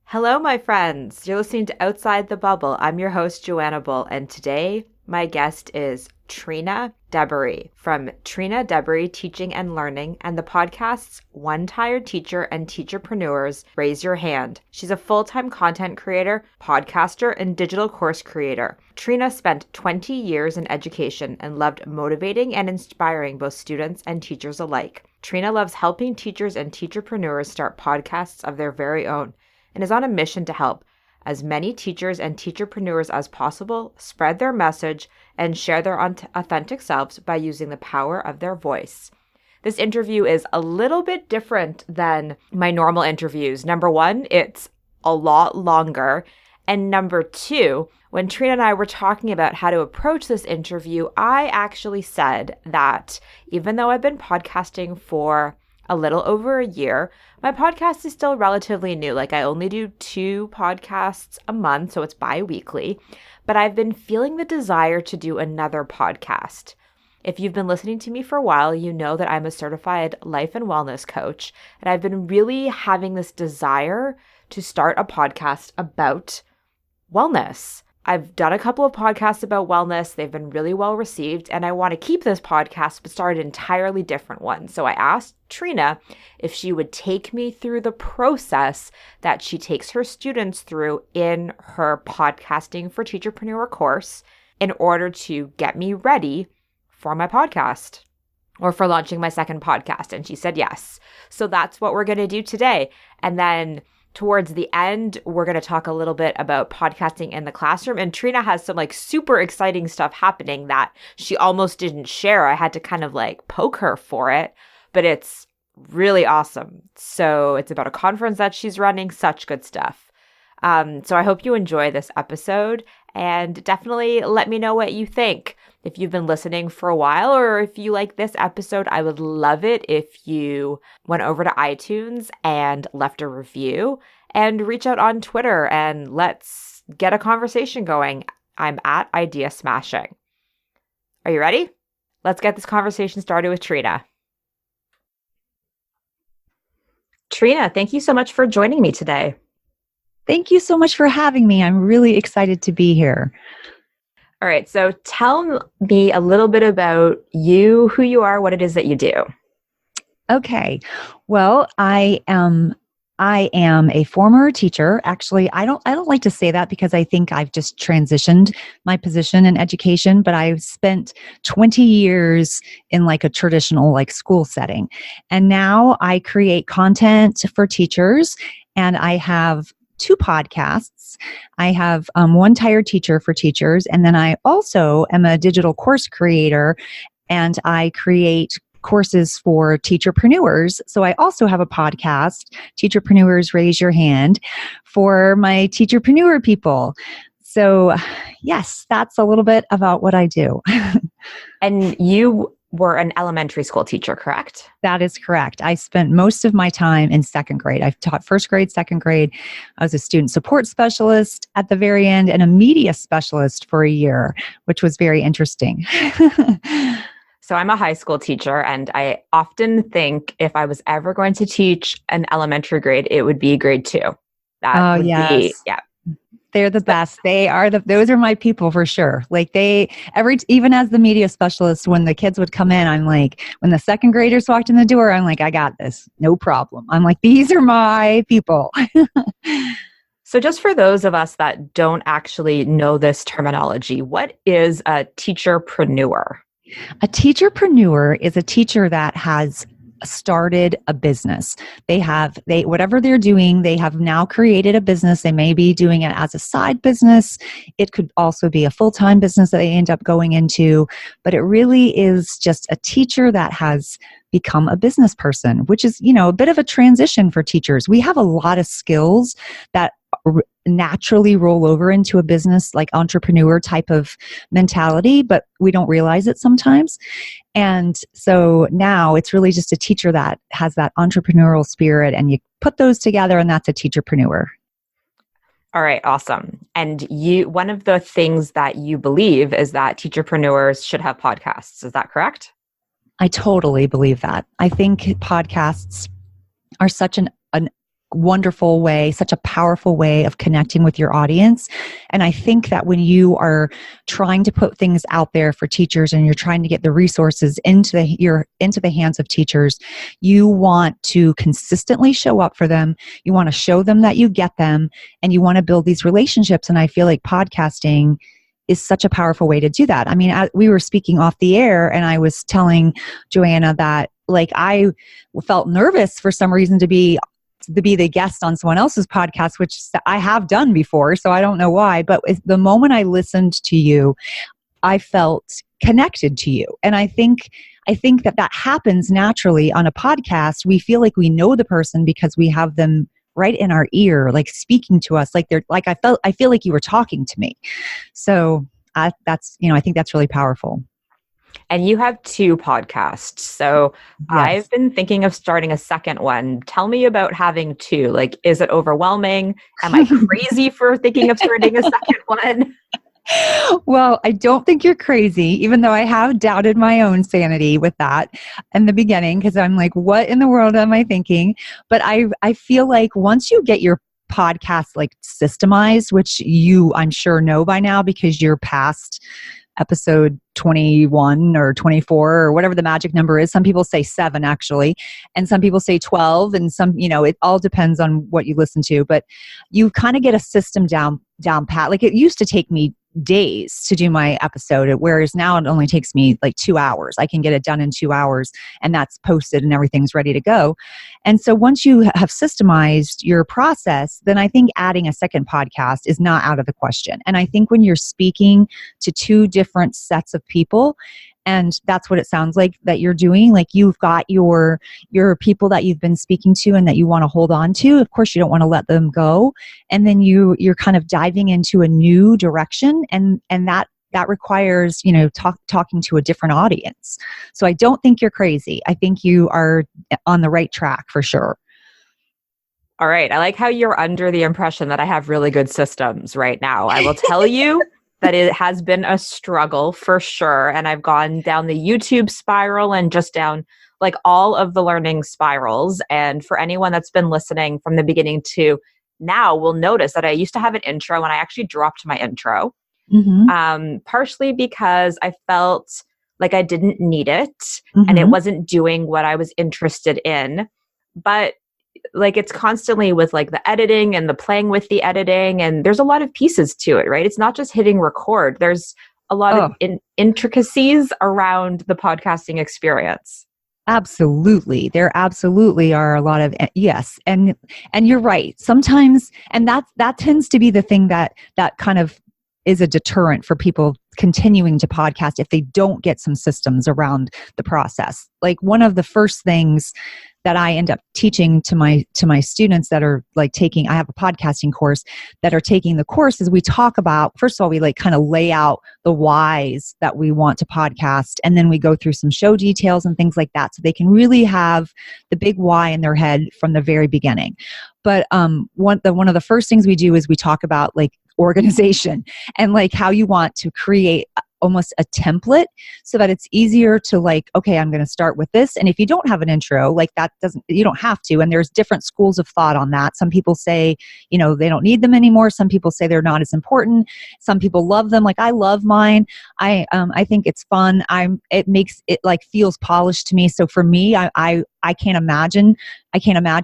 Hello, my friends. You're listening to Outside the Bubble. I'm your host, Joanna Bull, and today my guest is Trina Deboree from Trina Deboree Teaching and Learning and the podcast's One Tired Teacher and Teacherpreneurs Raise Your Hand. She's a full-time content creator, podcaster, and digital course creator. Trina spent 20 years in education and loved motivating and inspiring both students and teachers alike. Trina loves helping teachers and teacherpreneurs start podcasts of their very own, and is on a mission to help as many teachers and teacherpreneurs as possible spread their message and share their authentic selves by using the power of their voice. This interview is a little bit different than my normal interviews. Number one, it's a lot longer. And number two, when Trina and I were talking about how to approach this interview, I actually said that even though I've been podcasting for a little over a year, my podcast is still relatively new. Like I only do 2 podcasts a month, so it's bi-weekly, but I've been feeling the desire to do another podcast. If you've been listening to me for a while, you know that I'm a certified life and wellness coach, and I've been really having this desire to start a podcast about wellness. I've done a couple of podcasts about wellness. They've been really well received, and I want to keep this podcast, but start an entirely different one. So I asked Trina if she would take me through the process that she takes her students through in her Podcasting for Teacherpreneur course in order to get me ready for my podcast or for launching my second podcast. And she said yes. So that's what we're going to do today. And then towards the end, we're going to talk a little bit about podcasting in the classroom. And Trina has some super exciting stuff happening that she almost didn't share. I had to kind of poke her for it, but it's really awesome. So it's about a conference that she's running, such good stuff. So I hope you enjoy this episode, and definitely let me know what you think. If you've been listening for a while or if you like this episode, I would love it if you went over to iTunes and left a review and reach out on Twitter and let's get a conversation going. I'm at Idea Smashing. Are you ready? Let's get this conversation started with Trina. Trina, thank you so much for joining me today. Thank you so much for having me. I'm really excited to be here. All right, so tell me a little bit about you, who you are, what it is that you do. Okay. Well, I am a former teacher. Actually, I don't like to say that because I think I've just transitioned my position in education, but I've spent 20 years in a traditional school setting. And now I create content for teachers, and I have 2 podcasts. I have One Tired Teacher for teachers, and then I also am a digital course creator, and I create courses for teacherpreneurs. So I also have a podcast, Teacherpreneurs Raise Your Hand, for my teacherpreneur people. So yes, that's a little bit about what I do. And you were an elementary school teacher, correct? That is correct. I spent most of my time in 2nd grade. I've taught 1st grade, 2nd grade. I was a student support specialist at the very end and a media specialist for a year, which was very interesting. So I'm a high school teacher, and I often think if I was ever going to teach an elementary grade, it would be grade 2. That would be, yeah. They're the best. Those are my people for sure. Even as the media specialist, when the kids would come in, I'm like, when the 2nd graders walked in the door, I'm like, I got this, no problem. I'm like, these are my people. So just for those of us that don't actually know this terminology, what is a teacherpreneur? A teacherpreneur is a teacher that has started a business. Whatever they're doing, they have now created a business. They may be doing it as a side business. It could also be a full-time business that they end up going into, but it really is just a teacher that has become a business person, which is, a bit of a transition for teachers. We have a lot of skills that naturally roll over into a business entrepreneur type of mentality, but we don't realize it sometimes. And so now it's really just a teacher that has that entrepreneurial spirit, and you put those together and that's a teacherpreneur. All right, awesome. And one of the things that you believe is that teacherpreneurs should have podcasts. Is that correct? I totally believe that. I think podcasts are such an wonderful way, such a powerful way of connecting with your audience. And I think that when you are trying to put things out there for teachers and you're trying to get the resources into the hands of teachers, you want to consistently show up for them. You want to show them that you get them, and you want to build these relationships. And I feel like podcasting is such a powerful way to do that. I mean, we were speaking off the air, and I was telling Joanna that like I felt nervous for some reason to be the guest on someone else's podcast, which I have done before, so I don't know why. But the moment I listened to you, I felt connected to you. And I think that happens naturally on a podcast. We feel like we know the person because we have them right in our ear, like speaking to us, like I feel like you were talking to me. So I think that's really powerful. And you have 2 podcasts. So yes. I've been thinking of starting a second one. Tell me about having 2. Like, is it overwhelming? Am I crazy for thinking of starting a second one? Well, I don't think you're crazy, even though I have doubted my own sanity with that in the beginning, because I'm like, what in the world am I thinking? But I feel like once you get your podcast like systemized, which you I'm sure know by now because you're past episode 21 or 24 or whatever the magic number is. Some people say 7 actually, and some people say 12, and some, it all depends on what you listen to, but you kind of get a system down pat. Like it used to take me days to do my episode, whereas now it only takes me like 2 hours. I can get it done in 2 hours, and that's posted and everything's ready to go. And so once you have systemized your process, then I think adding a second podcast is not out of the question. And I think when you're speaking to 2 different sets of people, and that's what it sounds like that you're doing. Like you've got your people that you've been speaking to and that you want to hold on to. Of course, you don't want to let them go. And then you're kind of diving into a new direction, and that requires, talking to a different audience. So I don't think you're crazy. I think you are on the right track for sure. All right. I like how you're under the impression that I have really good systems right now. I will tell you that it has been a struggle for sure. And I've gone down the YouTube spiral and just down like all of the learning spirals. And for anyone that's been listening from the beginning to now will notice that I used to have an intro and I actually dropped my intro. Mm-hmm. Partially because I felt like I didn't need it and it wasn't doing what I was interested in. But like it's constantly with like the editing and the playing with the editing, and there's a lot of pieces to it, right? It's not just hitting record. There's a lot of intricacies around the podcasting experience. Absolutely. There absolutely are a lot of, yes. And you're right. Sometimes, and that tends to be the thing that kind of is a deterrent for people continuing to podcast if they don't get some systems around the process. Like one of the first things that I end up teaching to my students that are like taking, I have a podcasting course, that are taking the course, is we talk about, first of all, we like kind of lay out the whys that we want to podcast, and then we go through some show details and things like that so they can really have the big why in their head from the very beginning. But one of the first things we do is we talk about like organization and like how you want to create almost a template so that it's easier to like, okay, I'm going to start with this. And if you don't have an intro, like you don't have to. And there's different schools of thought on that. Some people say, they don't need them anymore. Some people say they're not as important. Some people love them. Like I love mine. I think it's fun. It makes it like feels polished to me. So for me, I can't imagine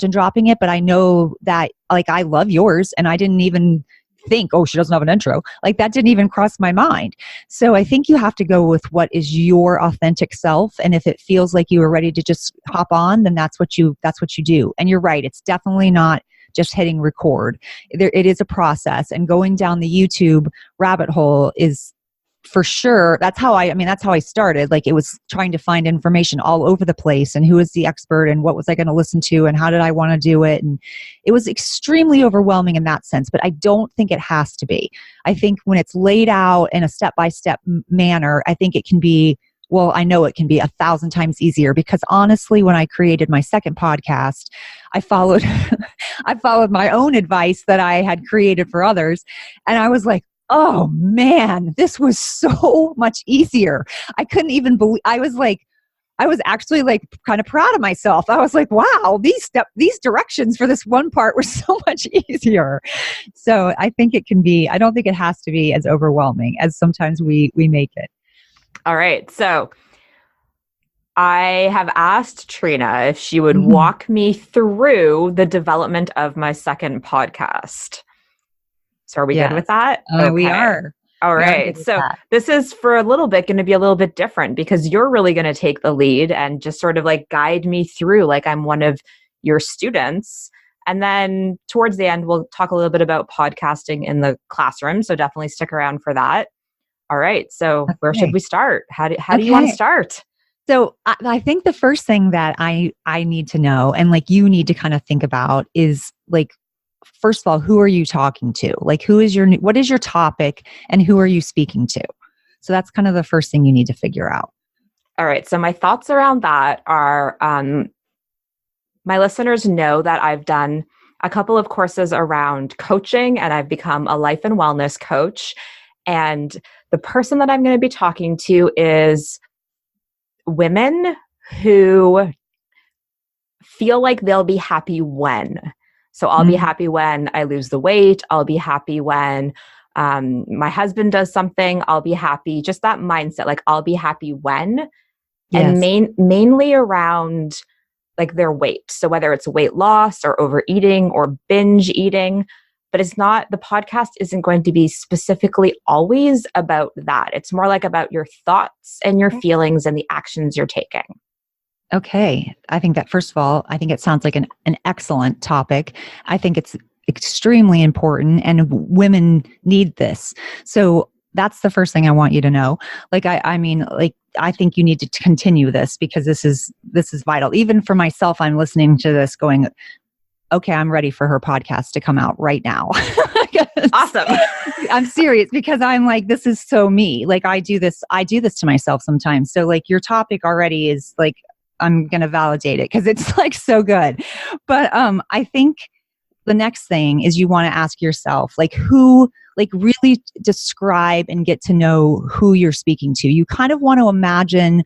dropping it, but I know that like I love yours, and I didn't even think, oh, she doesn't have an intro. Like that didn't even cross my mind. So I think you have to go with what is your authentic self. And if it feels like you are ready to just hop on, then that's what you do. And you're right. It's definitely not just hitting record. It is a process, and going down the YouTube rabbit hole is for sure. That's how I started. Like it was trying to find information all over the place, and who is the expert, and what was I going to listen to, and how did I want to do it. And it was extremely overwhelming in that sense, but I don't think it has to be. I think when it's laid out in a step-by-step manner, I think it can be, well, I know it can be 1,000 times easier, because honestly, when I created my second podcast, I followed my own advice that I had created for others. And I was like, oh man, this was so much easier. I couldn't even believe, I was like, I was actually like kind of proud of myself. I was like, wow, these directions for this one part were so much easier. So I think it can be, I don't think it has to be as overwhelming as sometimes we make it. All right. So I have asked Trina if she would Mhm. walk me through the development of my second podcast. So are we good with that? We Okay. are. All We are right. good with So that. this is for a little bit going to be a little bit different because you're really going to take the lead and just sort of like guide me through like I'm one of your students. And then towards the end, we'll talk a little bit about podcasting in the classroom. So definitely stick around for that. All right. So where should Okay. we start? How do you want to start? So I think the first thing that I need to know, and like you need to kind of think about, is like, first of all, who are you talking to? Like, what is your topic, and who are you speaking to? So that's kind of the first thing you need to figure out. All right. So my thoughts around that are, my listeners know that I've done a couple of courses around coaching and I've become a life and wellness coach. And the person that I'm going to be talking to is women who feel like they'll be happy when. So I'll be happy when I lose the weight. I'll be happy when my husband does something. I'll be happy. Just that mindset, like I'll be happy when. Yes. And mainly around like their weight. So whether it's weight loss or overeating or binge eating, but it's not, the podcast isn't going to be specifically always about that. It's more like about your thoughts and your feelings and the actions you're taking. Okay. I think that, first of all, I think it sounds like an excellent topic. I think it's extremely important and women need this. So that's the first thing I want you to know. Like, I mean, like, I think you need to continue this because this is vital. Even for myself, I'm listening to this going, okay, I'm ready for her podcast to come out right now. Awesome. I'm serious because I'm like, this is so me. Like I do this to myself sometimes. So like your topic already is like, I'm going to validate it because it's like so good. But I think the next thing is you want to ask yourself, like really describe and get to know who you're speaking to. You kind of want to imagine,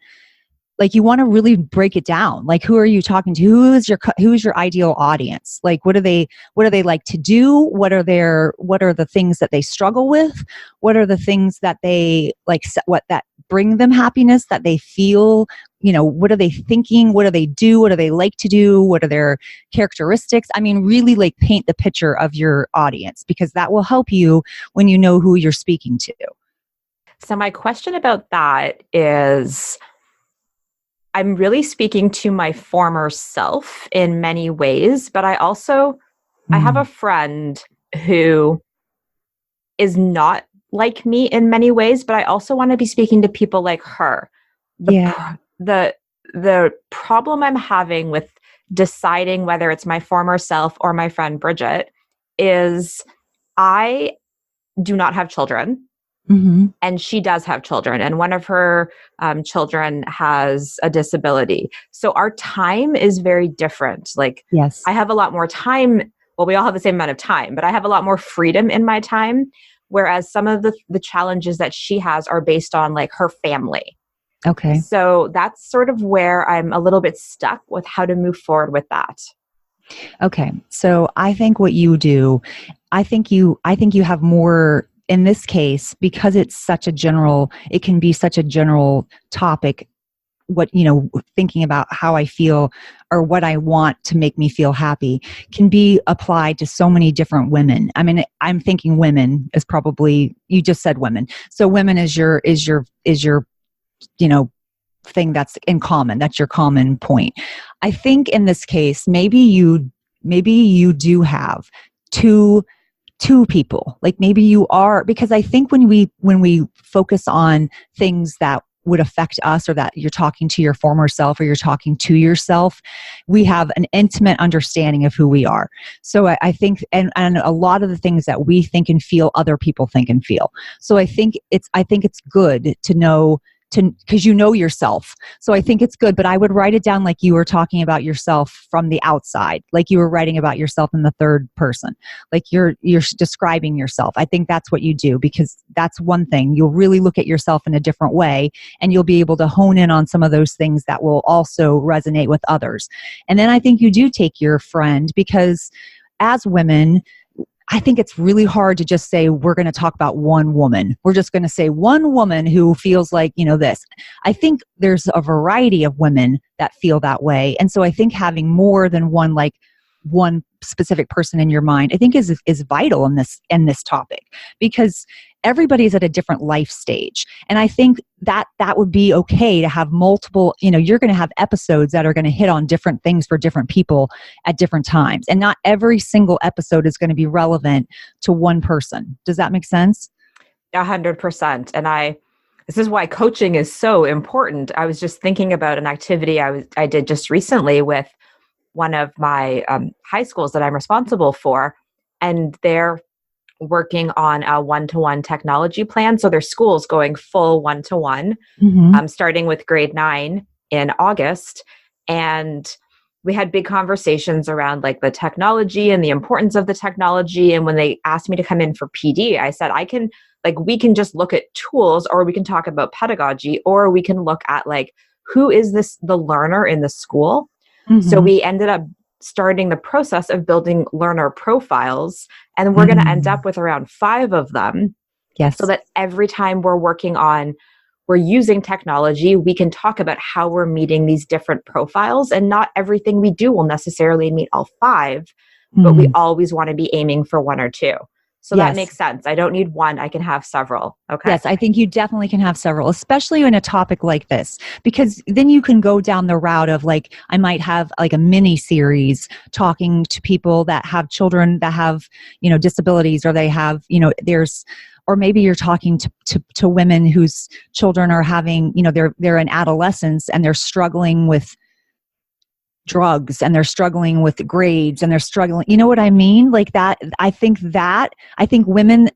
like you want to really break it down. Like who are you talking to? Who is your ideal audience? Like what do they like to do? What are the things that they struggle with? What are the things that they like, what that bring them happiness, that they feel, what are they thinking? What do they do? What do they like to do? What are their characteristics? I mean, really like paint the picture of your audience because that will help you when you know who you're speaking to. So my question about that is, I'm really speaking to my former self in many ways, but I have a friend who is not like me in many ways, but I also want to be speaking to people like her. The problem I'm having with deciding whether it's my former self or my friend Bridget is I do not have children. Mm-hmm. And she does have children, and one of her children has a disability. So our time is very different. Like, yes, I have a lot more time. Well, we all have the same amount of time, but I have a lot more freedom in my time. Whereas some of the challenges that she has are based on like her family. Okay. So that's sort of where I'm a little bit stuck with how to move forward with that. Okay. So I think what you do, I think you have more in this case, because it can be such a general topic, thinking about how I feel or what I want to make me feel happy can be applied to so many different women. I mean, I'm thinking women is probably, you just said women. So women is your thing that's in common. That's your common point. I think in this case, maybe you do have two people. Like maybe you are, because I think when we focus on things that would affect us, or that you're talking to your former self or you're talking to yourself, we have an intimate understanding of who we are. So I think, and a lot of the things that we think and feel, other people think and feel. So I think it's good to know because you know yourself. So I think it's good, but I would write it down like you were talking about yourself from the outside, like you were writing about yourself in the third person, like you're describing yourself. I think that's what you do, because that's one thing. You'll really look at yourself in a different way, and you'll be able to hone in on some of those things that will also resonate with others. And then I think you do take your friend, because as women, I think it's really hard to just say, we're going to talk about one woman. We're just going to say one woman who feels like, this. I think there's a variety of women that feel that way. And so I think having more than one specific person in your mind, I think is vital in this topic, because everybody's at a different life stage. And I think that would be okay to have multiple, you're going to have episodes that are going to hit on different things for different people at different times. And not every single episode is going to be relevant to one person. Does that make sense? 100%. And this is why coaching is so important. I was just thinking about an activity I did just recently with one of my high schools that I'm responsible for, and they're working on a one-to-one technology plan. So their school's going full one-to-one, starting with grade 9 in August. And we had big conversations around like the technology and the importance of the technology. And when they asked me to come in for PD, I said, we can just look at tools, or we can talk about pedagogy, or we can look at like, who is the learner in the school? So we ended up starting the process of building learner profiles, and we're going to end up with around 5 of them. Yes. So that every time we're using technology, we can talk about how we're meeting these different profiles, and not everything we do will necessarily meet all 5, but we always want to be aiming for 1 or 2. So that makes sense. I don't need 1. I can have several. Okay. Yes, I think you definitely can have several, especially in a topic like this, because then you can go down the route of like, I might have like a mini series talking to people that have children that have, disabilities, or they have, or maybe you're talking to women whose children are having, they're in adolescence and they're struggling with drugs, and they're struggling with grades, and they're struggling, you know what I mean? Like that, I think women,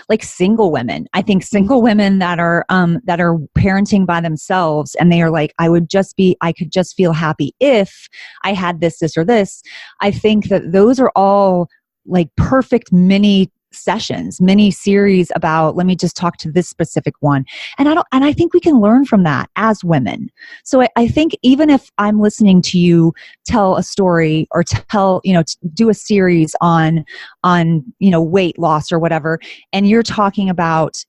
like single women, that are parenting by themselves, and they are like, I could just feel happy if I had this, or this. I think that those are all like perfect mini series about, let me just talk to this specific one. And I think we can learn from that as women. So I think even if I'm listening to you tell a story, or do a series on weight loss or whatever, and you're talking about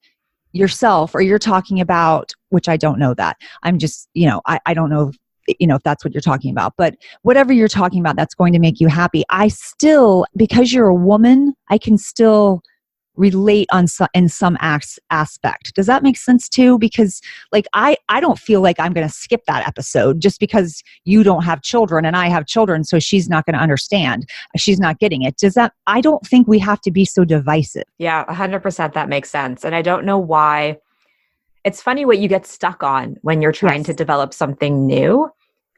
yourself, or you're talking about, which I don't know that, I'm just, I don't know if that's what you're talking about, but whatever you're talking about, that's going to make you happy. Because you're a woman, I can still relate in some aspect. Does that make sense too? Because like, I don't feel like I'm going to skip that episode just because you don't have children and I have children. So she's not going to understand. She's not getting it. I don't think we have to be so divisive. Yeah, 100%. That makes sense. And I don't know why. It's funny what you get stuck on when you're trying to develop something new.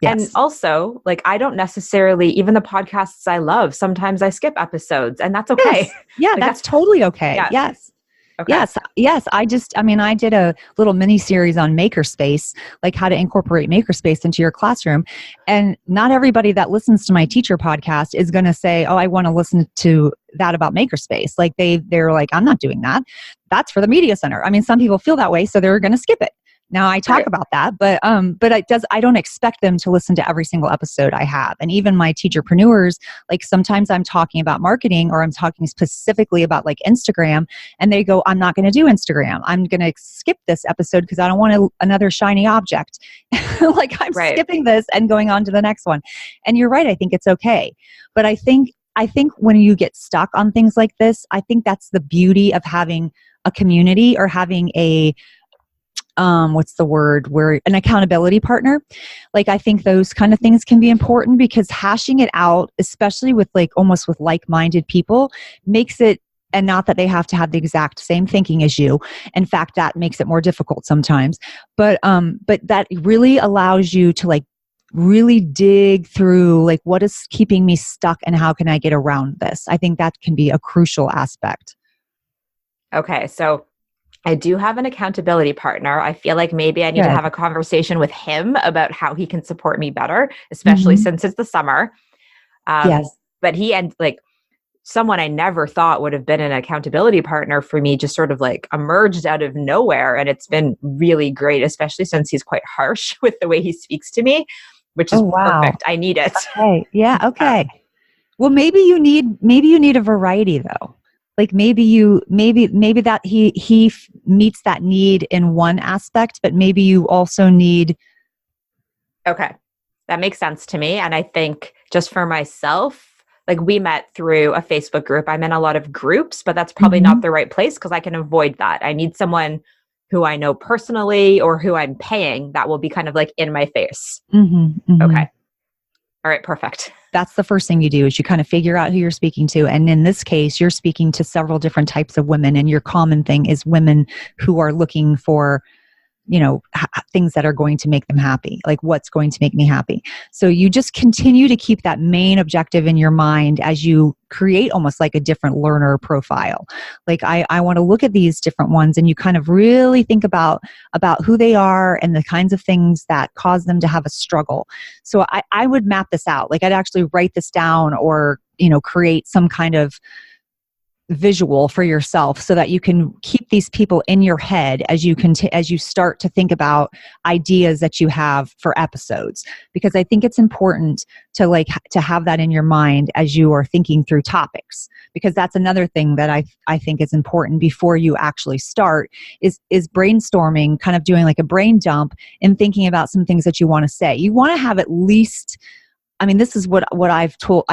Yes. And also, like, I don't necessarily, even the podcasts I love, sometimes I skip episodes, and that's okay. Yes. Yeah, like that's totally okay. Yeah. Yes. Okay. Yes. I did a little mini series on Makerspace, like how to incorporate Makerspace into your classroom. And not everybody that listens to my teacher podcast is going to say, oh, I want to listen to that about Makerspace. Like they're like, I'm not doing that. That's for the media center. I mean, some people feel that way, so they're going to skip it. Now I talk about that, but I don't expect them to listen to every single episode I have. And even my Teacherpreneurs, like sometimes I'm talking about marketing, or I'm talking specifically about like Instagram, and they go, I'm not going to do Instagram. I'm going to skip this episode because I don't want another shiny object. Like I'm skipping this and going on to the next one. And you're right. I think it's okay. But I think when you get stuck on things like this, I think that's the beauty of having a community, or having an accountability partner. Like, I think those kind of things can be important, because hashing it out, especially with almost with like-minded people, makes it, and not that they have to have the exact same thinking as you. In fact, that makes it more difficult sometimes. But that really allows you to really dig through what is keeping me stuck and how can I get around this? I think that can be a crucial aspect. Okay. So I do have an accountability partner. I feel like maybe I need to Good. have a conversation with him about how he can support me better, especially Mm-hmm. since it's the summer. Yes. But he and like someone I never thought would have been an accountability partner for me just sort of like emerged out of nowhere. And it's been really great, especially since he's quite harsh with the way he speaks to me, which Oh, is wow. perfect. I need it. Okay. Yeah. Yeah. Okay. Well, maybe you need a variety though. Like maybe that he meets that need in one aspect, but maybe you also need. Okay. That makes sense to me. And I think just for myself, like we met through a Facebook group. I'm in a lot of groups, but that's probably not Mhm. the right place because I can avoid that. I need someone who I know personally or who I'm paying that will be kind of like in my face. Mhm. Okay. Mhm. All right. Perfect. That's the first thing you do is you kind of figure out who you're speaking to. And in this case, you're speaking to several different types of women. And your common thing is women who are looking for, things that are going to make them happy, like what's going to make me happy. So you just continue to keep that main objective in your mind as you create almost like a different learner profile. Like I want to look at these different ones, and you kind of really think about who they are and the kinds of things that cause them to have a struggle. So I would map this out. Like I'd actually write this down, or create some kind of visual for yourself so that you can keep these people in your head as you start to think about ideas that you have for episodes, because I think it's important to have that in your mind as you are thinking through topics, because that's another thing that I think is important before you actually start is brainstorming, kind of doing like a brain dump and thinking about some things that you want to say. You want to have at least, I mean, this is what I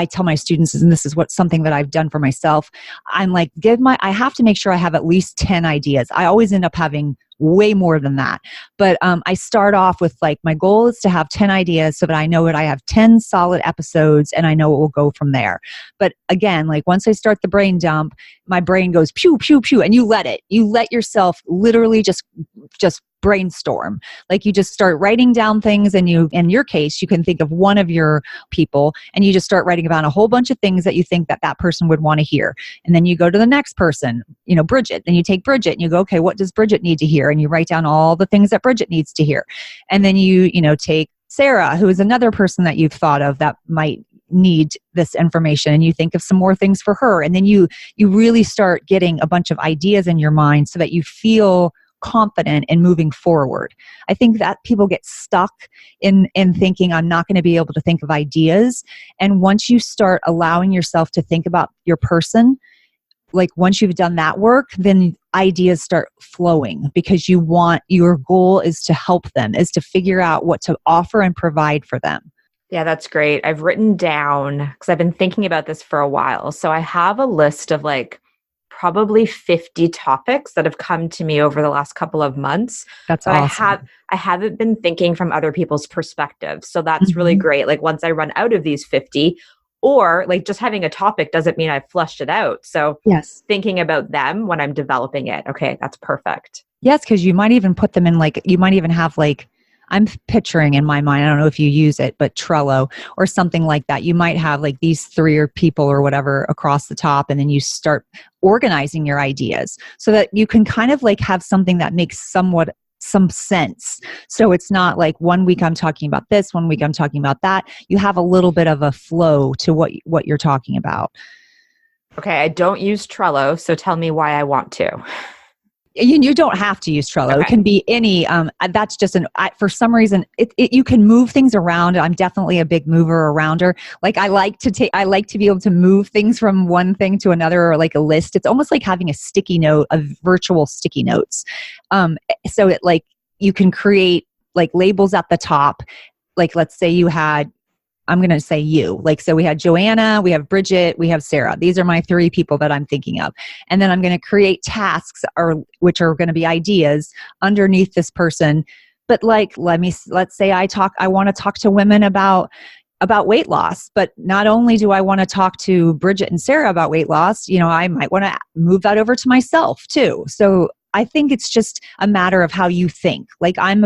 tell my students, and this is something that I've done for myself. I'm like, I have to make sure I have at least 10 ideas. I always end up having way more than that. But I start off with like, my goal is to have 10 ideas so that I know that I have 10 solid episodes and I know it will go from there. But again, like once I start the brain dump, my brain goes pew, pew, pew, and you let yourself literally just brainstorm. Like you just start writing down things, and in your case, you can think of one of your people and you just start writing about a whole bunch of things that you think that person would want to hear. And then you go to the next person, Bridget, and you take Bridget and you go, okay, what does Bridget need to hear? And you write down all the things that Bridget needs to hear. And then you take Sarah, who is another person that you've thought of that might need this information, and you think of some more things for her. And then you really start getting a bunch of ideas in your mind so that you feel confident in moving forward. I think that people get stuck in thinking, I'm not going to be able to think of ideas. And once you start allowing yourself to think about your person, like once you've done that work, then ideas start flowing, because your goal is to help them, is to figure out what to offer and provide for them. Yeah, that's great. I've written down, because I've been thinking about this for a while. So I have a list of like probably 50 topics that have come to me over the last couple of months. That's But awesome. I haven't been thinking from other people's perspectives. So that's really Mhm. great. Like once I run out of these 50, or like just having a topic doesn't mean I've flushed it out. So Yes. thinking about them when I'm developing it. Okay, that's perfect. Yes, because you might even put them in you might even have I'm picturing in my mind, I don't know if you use it, but Trello or something like that. You might have like these three or people or whatever across the top, and then you start organizing your ideas so that you can kind of like have something that makes some sense. So it's not like 1 week I'm talking about this, 1 week I'm talking about that. You have a little bit of a flow to what you're talking about. Okay, I don't use Trello, so tell me why I want to. You don't have to use Trello. It Okay. can be any. That's just for some reason, you can move things around. I'm definitely a big mover arounder. Like I like to be able to move things from one thing to another, or like a list. It's almost like having a sticky note, a virtual sticky notes. So it like you can create like labels at the top. Like let's say you had, I'm going to say you. Like, so we had Joanna, we have Bridget, we have Sarah. These are my three people that I'm thinking of. And then I'm going to create tasks, which are going to be ideas underneath this person. But like, let's say I want to talk to women about weight loss. But not only do I want to talk to Bridget and Sarah about weight loss, I might want to move that over to myself too. So I think it's just a matter of how you think. Like I'm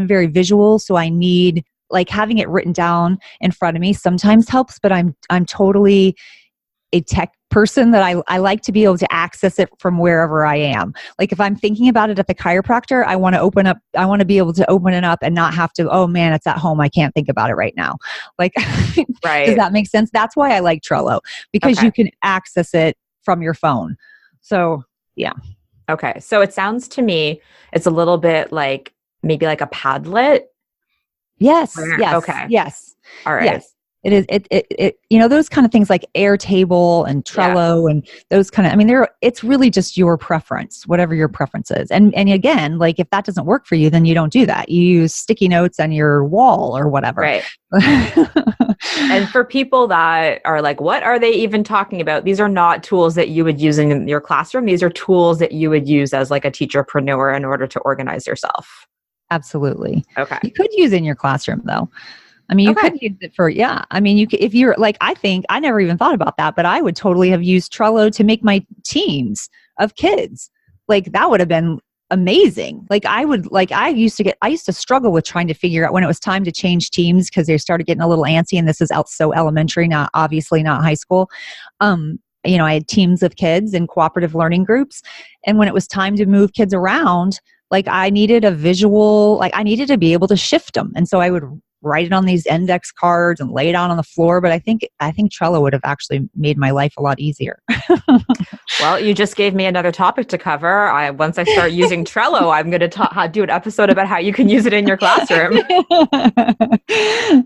very visual, so I need, like, having it written down in front of me sometimes helps, but I'm totally a tech person that I like to be able to access it from wherever I am. Like if I'm thinking about it at the chiropractor, I want to be able to open it up and not have to, oh man, it's at home, I can't think about it right now. Like, Right. does that make sense? That's why I like Trello, because Okay. you can access it from your phone. So yeah. Okay. So it sounds to me, it's a little bit like maybe like a Padlet. Yes, yes, Okay. yes, All right. yes. It is. Those kind of things like Airtable and Yeah. Trello and those kind of. I mean, it's really just your preference, whatever your preference is. And again, like if that doesn't work for you, then you don't do that. You use sticky notes on your wall or whatever. Right. And for people that are like, what are they even talking about? These are not tools that you would use in your classroom. These are tools that you would use as like a teacherpreneur in order to organize yourself. Absolutely. Okay. You could use it in your classroom though. I mean, you Okay. could use it for, yeah. I mean, you could, if you're like, I think I never even thought about that, but I would totally have used Trello to make my teams of kids. Like that would have been amazing. I used to struggle with trying to figure out when it was time to change teams because they started getting a little antsy, and this is so elementary, not obviously not high school. I had teams of kids in cooperative learning groups. And when it was time to move kids around, like I needed a visual, like I needed to be able to shift them. And so I would write it on these index cards and lay it out on the floor. But I think Trello would have actually made my life a lot easier. Well, you just gave me another topic to cover. Once I start using Trello, I'm going to do an episode about how you can use it in your classroom.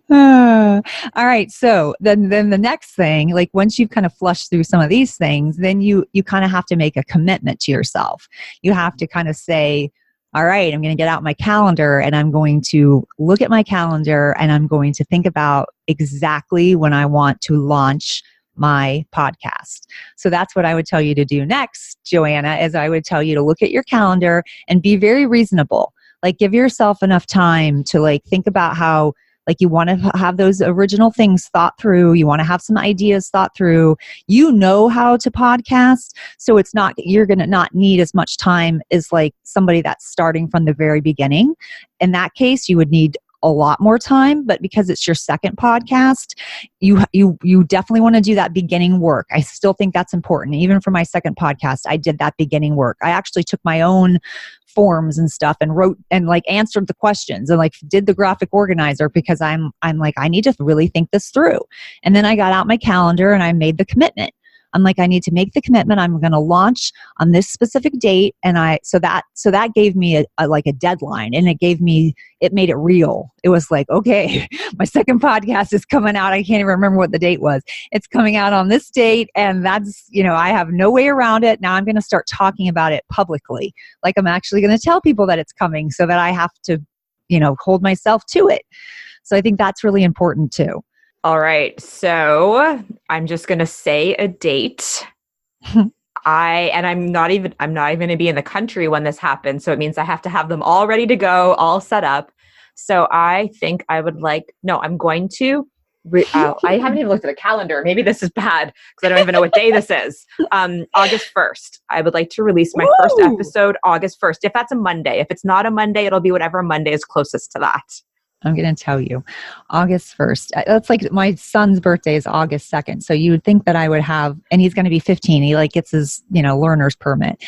All right. So then the next thing, like once you've kind of flushed through some of these things, then you kind of have to make a commitment to yourself. You have to kind of say, all right, I'm going to get out my calendar and I'm going to look at my calendar and I'm going to think about exactly when I want to launch my podcast. So that's what I would tell you to do next, Joanna, is I would tell you to look at your calendar and be very reasonable. Like give yourself enough time to like think about how like you want to have those original things thought through. You want to have some ideas thought through. You know how to podcast. So you're going to not need as much time as like somebody that's starting from the very beginning. In that case, you would need a lot more time, but because it's your second podcast, you definitely want to do that beginning work. I still think that's important. Even for my second podcast, I did that beginning work. I actually took my own forms and stuff and wrote and like answered the questions and like did the graphic organizer because I'm like, I need to really think this through. And then I got out my calendar and I made the commitment. I'm like, I need to make the commitment. I'm going to launch on this specific date. And so that gave me a deadline, and it made it real. It was like, okay, my second podcast is coming out. I can't even remember what the date was. It's coming out on this date. And that's, I have no way around it. Now I'm going to start talking about it publicly. Like I'm actually going to tell people that it's coming so that I have to, hold myself to it. So I think that's really important too. All right. So I'm just going to say a date. I'm not even going to be in the country when this happens. So it means I have to have them all ready to go, all set up. So I think I'm going to, I haven't even looked at a calendar. Maybe this is bad because I don't even know what day this is. August 1st. I would like to release my first episode August 1st. If that's a Monday, if it's not a Monday, it'll be whatever Monday is closest to that. I'm going to tell you, August 1st. That's like my son's birthday is August 2nd. So you would think that I would have, and he's going to be 15. He like gets his, learner's permit.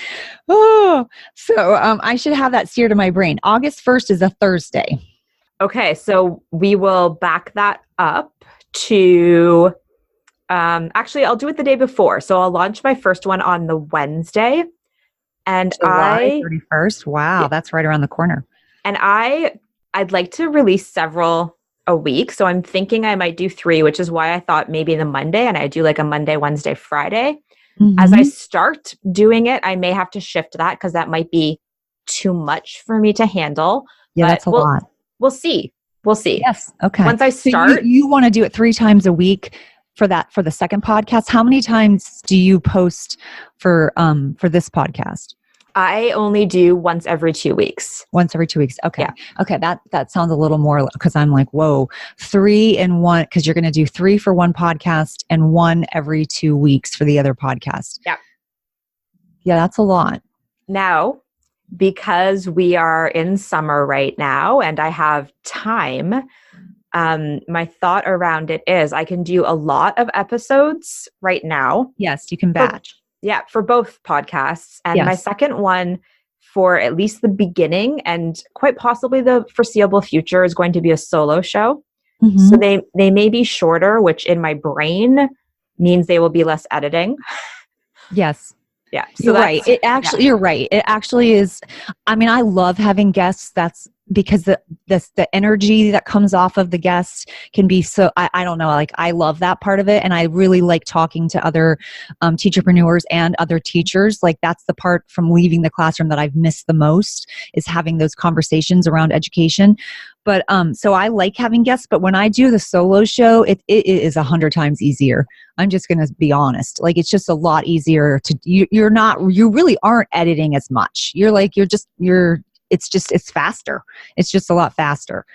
Oh, so I should have that seared in my brain. August 1st is a Thursday. Okay. So we will back that up to, actually I'll do it the day before. So I'll launch my first one on the Wednesday, and July 31st. Wow. That's right around the corner. And I'd like to release several a week. So I'm thinking I might do 3, which is why I thought maybe the Monday, and I do like a Monday, Wednesday, Friday. Mm-hmm. As I start doing it, I may have to shift that because that might be too much for me to handle. Yeah, that's a lot. We'll see. Yes. Okay. Once I start. So you want to do it 3 times a week for the second podcast. How many times do you post for this podcast? I only do once every 2 weeks. Once every 2 weeks. Okay. Yeah. Okay. That sounds a little more, because I'm like, whoa, 3 in 1, because you're going to do 3 for one podcast and 1 every 2 weeks for the other podcast. Yeah. Yeah, that's a lot. Now, because we are in summer right now and I have time, my thought around it is I can do a lot of episodes right now. Yes, you can for, batch. for both podcasts. And my Yes. second one for at least the beginning and quite possibly the foreseeable future is going to be a solo show. So they may be shorter, which in my brain means they will be less editing. Yes. Yeah. So You're right. You're right. It actually is. I mean, I love having guests. That's because the energy that comes off of the guests can be so, I don't know, like I love that part of it. And I really like talking to other teacherpreneurs and other teachers. Like that's the part from leaving the classroom that I've missed the most, is having those conversations around education. But so I like having guests, but when I do the solo show, it is 100 times easier. I'm just going to be honest. Like it's just a lot easier to, you really aren't editing as much. It's faster. It's just a lot faster.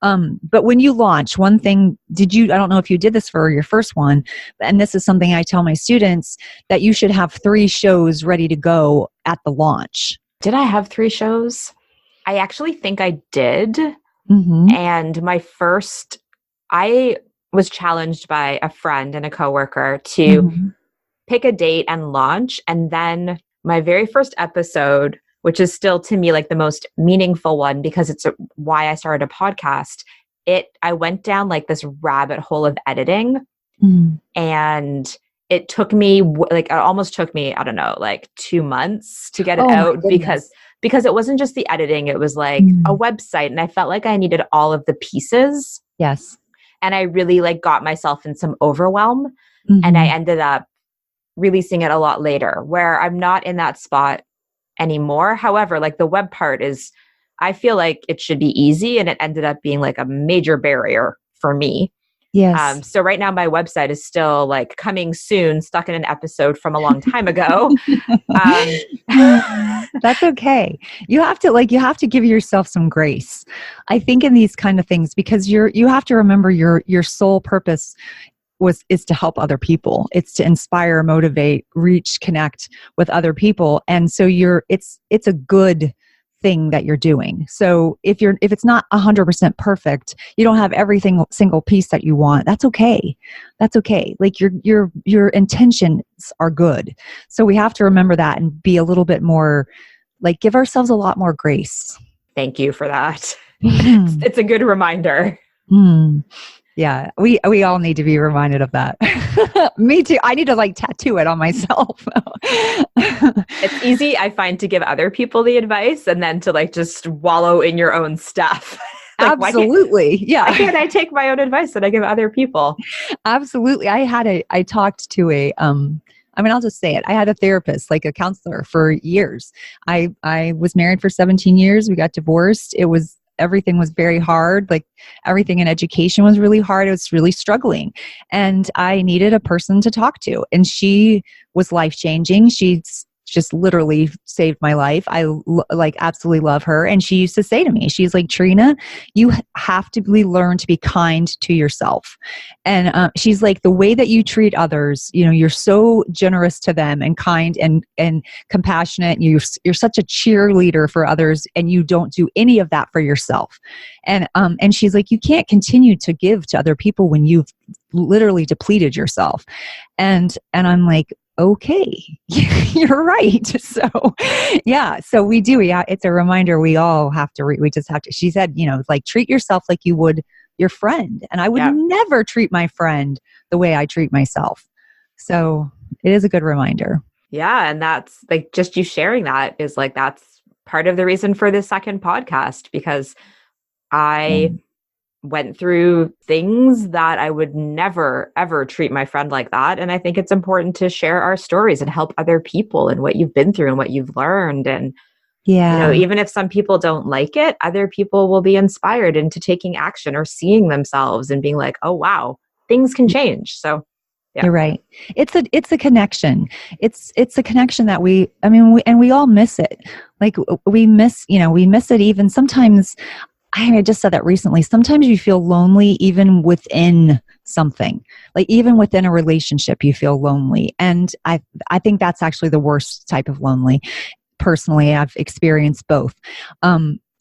But when you launch, one thing, I don't know if you did this for your first one, and this is something I tell my students, that you should have 3 shows ready to go at the launch. Did I have 3 shows? I actually think I did. And I was challenged by a friend and a coworker to pick a date and launch. And then my very first episode, which is still to me like the most meaningful one because it's why I started a podcast, I went down like this rabbit hole of editing. And it took me it almost took me, I don't know, like 2 months to get it out because it wasn't just the editing. It was like a website, and I felt like I needed all of the pieces. Yes. And I really got myself in some overwhelm, and I ended up releasing it a lot later, where I'm not in that spot anymore. However, like the web part I feel like it should be easy, and it ended up being like a major barrier for me. Yes. So right now my website is still like coming soon, stuck in an episode from a long time ago. That's okay. You have to give yourself some grace, I think, in these kind of things, because you have to remember your sole purpose is to help other people. It's to inspire, motivate, reach, connect with other people. And so it's a good thing that you're doing. So if it's not 100% perfect, you don't have everything single piece that you want, that's okay. That's okay. Like your intentions are good. So we have to remember that and be a little bit more, like, give ourselves a lot more grace. Thank you for that. It's a good reminder. Yeah, we all need to be reminded of that. Me too. I need to tattoo it on myself. It's easy, I find, to give other people the advice and then to just wallow in your own stuff. Absolutely. Why can't I take my own advice that I give other people? Absolutely. I talked to I'll just say it. I had a therapist, like a counselor, for years. I was married for 17 years. We got divorced. Everything was very hard. Like everything in education was really hard. I was really struggling, and I needed a person to talk to, and she was life-changing. She's just literally saved my life. I absolutely love her. And she used to say to me, she's like, Trina, you have to learn to be kind to yourself. And she's like, the way that you treat others, you're so generous to them and kind and compassionate. And you're such a cheerleader for others, and you don't do any of that for yourself. And she's like, you can't continue to give to other people when you've literally depleted yourself. And I'm like, okay, you're right. So yeah, so we do. Yeah, it's a reminder we all have to, we just have to, she said, treat yourself like you would your friend. And I would never treat my friend the way I treat myself. So it is a good reminder. Yeah. And that's just you sharing that is that's part of the reason for this second podcast, because I went through things that I would never, ever treat my friend like that. And I think it's important to share our stories and help other people and what you've been through and what you've learned. And, even if some people don't like it, other people will be inspired into taking action or seeing themselves and being like, oh, wow, things can change. So yeah. You're right. It's a connection. It's a connection that we all miss it. We miss it even sometimes. I just said that recently. Sometimes you feel lonely even within something, even within a relationship, you feel lonely. And I think that's actually the worst type of lonely. Personally, I've experienced both.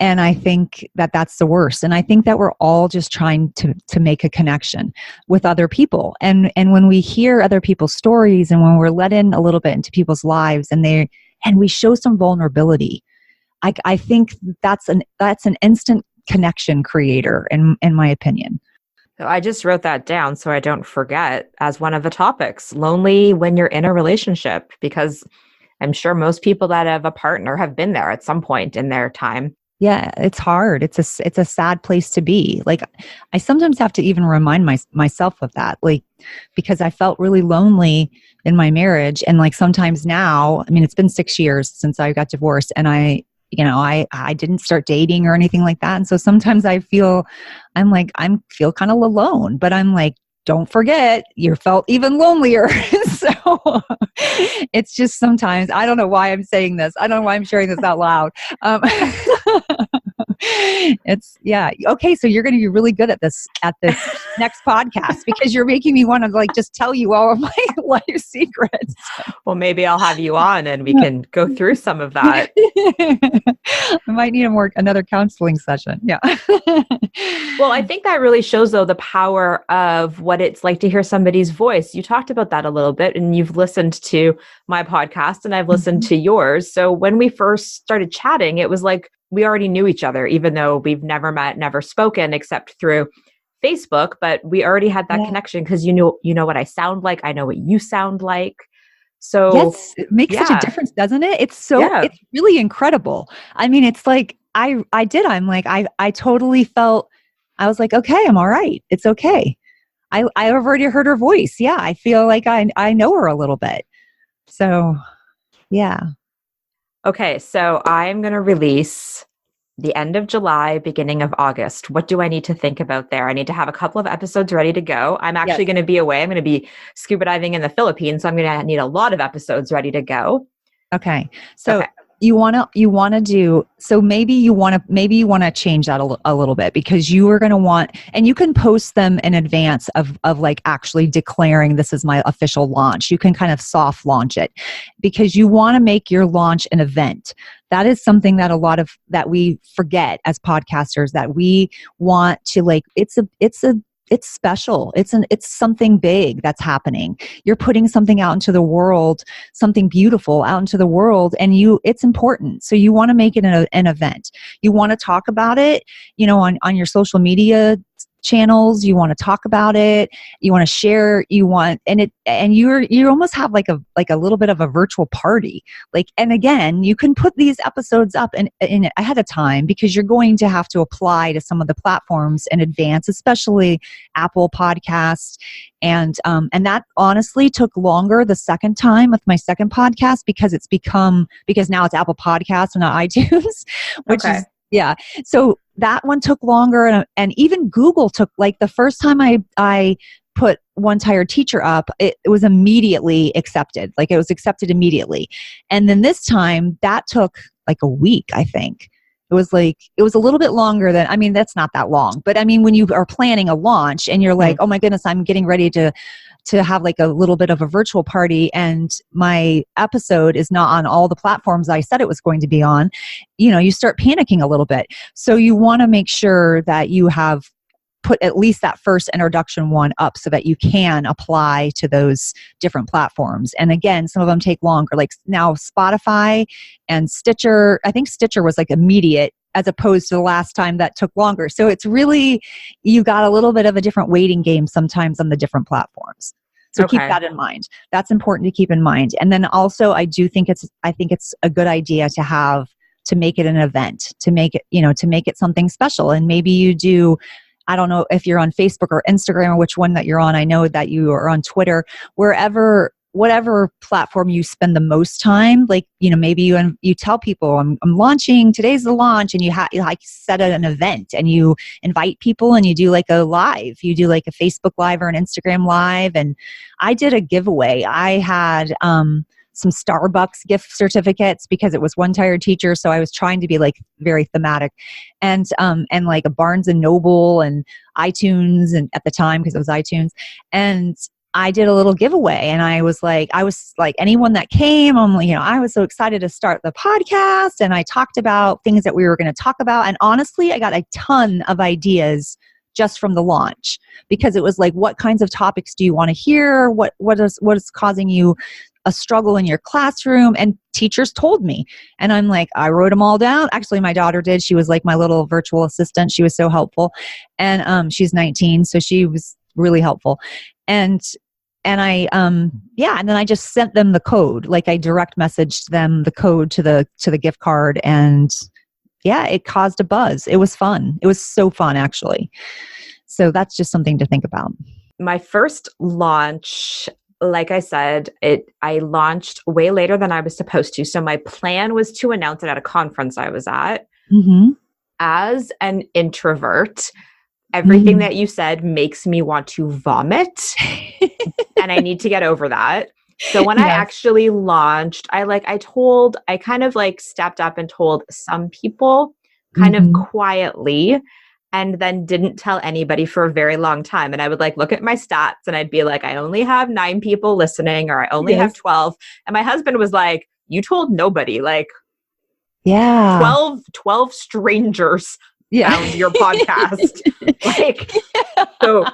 And I think that that's the worst. And I think that we're all just trying to make a connection with other people. And when we hear other people's stories and when we're let in a little bit into people's lives and we show some vulnerability, I think that's an instant connection creator in my opinion. So I just wrote that down so I don't forget as one of the topics, lonely when you're in a relationship, because I'm sure most people that have a partner have been there at some point in their time. Yeah, it's hard. It's a sad place to be. Like, I sometimes have to even remind myself of that, like, because I felt really lonely in my marriage. And like sometimes now, I mean, it's been 6 years since I got divorced, and I didn't start dating or anything like that. And so sometimes I feel kind of alone, but I'm like, don't forget, you felt even lonelier. So it's just sometimes, I don't know why I'm saying this. I don't know why I'm sharing this out loud. Okay. So you're going to be really good at this next podcast, because you're making me want to like just tell you all of my life secrets. Well, maybe I'll have you on and we can go through some of that. I might need another counseling session. Yeah. Well, I think that really shows, though, the power of what it's like to hear somebody's voice. You talked about that a little bit, and you've listened to my podcast and I've listened to yours. So when we first started chatting, it was like we already knew each other, even though we've never met, never spoken except through Facebook, but we already had that connection because you know what I sound like. I know what you sound like. So yes, it makes such a difference, doesn't it? It's really incredible. I mean, it's like, I'm like, I totally felt, I was like, okay, I'm all right. It's okay. I've already heard her voice. Yeah. I feel like I know her a little bit. So yeah. Okay. So I'm going to release the end of July, beginning of August. What do I need to think about there? I need to have a couple of episodes ready to go. I'm actually going to be away. I'm going to be scuba diving in the Philippines. So I'm going to need a lot of episodes ready to go. Okay. So you want to do, so maybe you want to change that a little bit, because you are going to want, and you can post them in advance of like actually declaring this is my official launch. You can kind of soft launch it, because you want to make your launch an event. That is something that that we forget as podcasters, that we want to, like, it's special. It's something big that's happening. You're putting something out into the world, something beautiful out into the world, and it's important. So you want to make it an event. You want to talk about it, on your social media channels. You want to talk about it. You want to share. You almost have like a little bit of a virtual party. Like, and again, you can put these episodes up in ahead of time, because you're going to have to apply to some of the platforms in advance, especially Apple Podcasts. And that honestly took longer the second time with my second podcast, because now it's Apple Podcasts and not iTunes, which is, yeah. So that one took longer, and even Google took, like, the first time I put One Tired Teacher up, it was immediately accepted. Like, it was accepted immediately. And then this time that took like a week, I think. It was a little bit longer than, I mean, that's not that long, but I mean, when you are planning a launch and you're like, oh my goodness, I'm getting ready to have like a little bit of a virtual party, and my episode is not on all the platforms I said it was going to be on, you start panicking a little bit. So you want to make sure that you have put at least that first introduction one up, so that you can apply to those different platforms. And again, some of them take longer, like now Spotify and Stitcher. I think Stitcher was like immediate, as opposed to the last time that took longer. So it's really, you got a little bit of a different waiting game sometimes on the different platforms. So keep that in mind. That's important to keep in mind. And then also, I think it's a good idea to make it an event, to make it something special. And maybe you do, I don't know if you're on Facebook or Instagram or which one that you're on. I know that you are on Twitter, whatever platform you spend the most time, like, maybe you tell people I'm launching, today's the launch, and you like set an event and you invite people and you do like a live, you do like a Facebook Live or an Instagram Live. And I did a giveaway. I had, some Starbucks gift certificates, because it was One Tired Teacher. So I was trying to be like very thematic, and like a Barnes and Noble and iTunes, and at the time, because it was iTunes, and I did a little giveaway, and I was like, anyone that came, I was so excited to start the podcast, and I talked about things that we were going to talk about. And honestly, I got a ton of ideas just from the launch, because it was like, what kinds of topics do you want to hear? What is causing you a struggle in your classroom? And teachers told me, and I'm like, I wrote them all down. Actually, my daughter did. She was like my little virtual assistant. She was so helpful. And she's 19, so she was really helpful. And I and then I just sent them the code. Like, I direct messaged them the code to the gift card, and yeah, it caused a buzz. It was fun. It was so fun, actually. So that's just something to think about. My first launch, like I said, I launched way later than I was supposed to. So my plan was to announce it at a conference I was at. Mm-hmm. As an introvert, everything that you said makes me want to vomit, and I need to get over that. So when I actually launched, I kind of like stepped up and told some people kind of quietly, and then didn't tell anybody for a very long time. And I would like look at my stats, and I'd be like, I only have 9 people listening, or I only have 12. And my husband was like, you told nobody, like 12 strangers found your podcast. So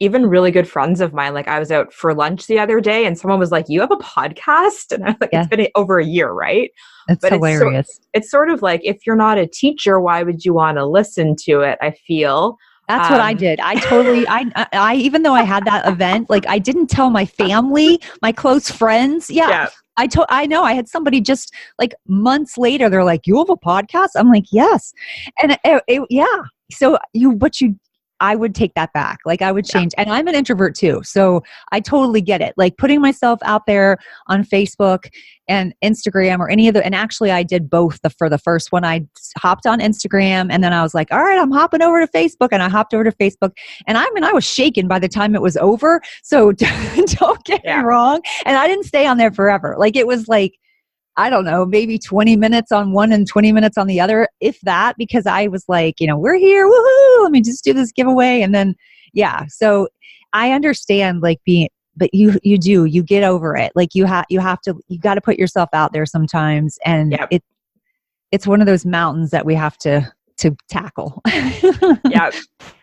even really good friends of mine, like I was out for lunch the other day, and someone was like, you have a podcast? And I'm like, it's been over a year, right? That's hilarious. It's sort of like, if you're not a teacher, why would you want to listen to it? I feel. That's what I did. I totally, I even though I had that event, like I didn't tell my family, my close friends. Yeah. I know I had somebody just like months later, they're like, you have a podcast? I'm like, yes. And So I would take that back. Like I would change. And I'm an introvert too. So I totally get it. Like putting myself out there on Facebook and Instagram or any other. And actually I did both for the first one. I hopped on Instagram, and then I was like, all right, I'm hopping over to Facebook. And I hopped over to Facebook, and I was shaken by the time it was over. So don't get me wrong. And I didn't stay on there forever. Like it was like, I don't know, maybe 20 minutes on one and 20 minutes on the other, if that, because I was like, we're here, woohoo, let me just do this giveaway. And then, so I understand like but you get over it. Like you got to put yourself out there sometimes. And it's one of those mountains that we have to tackle. Yeah.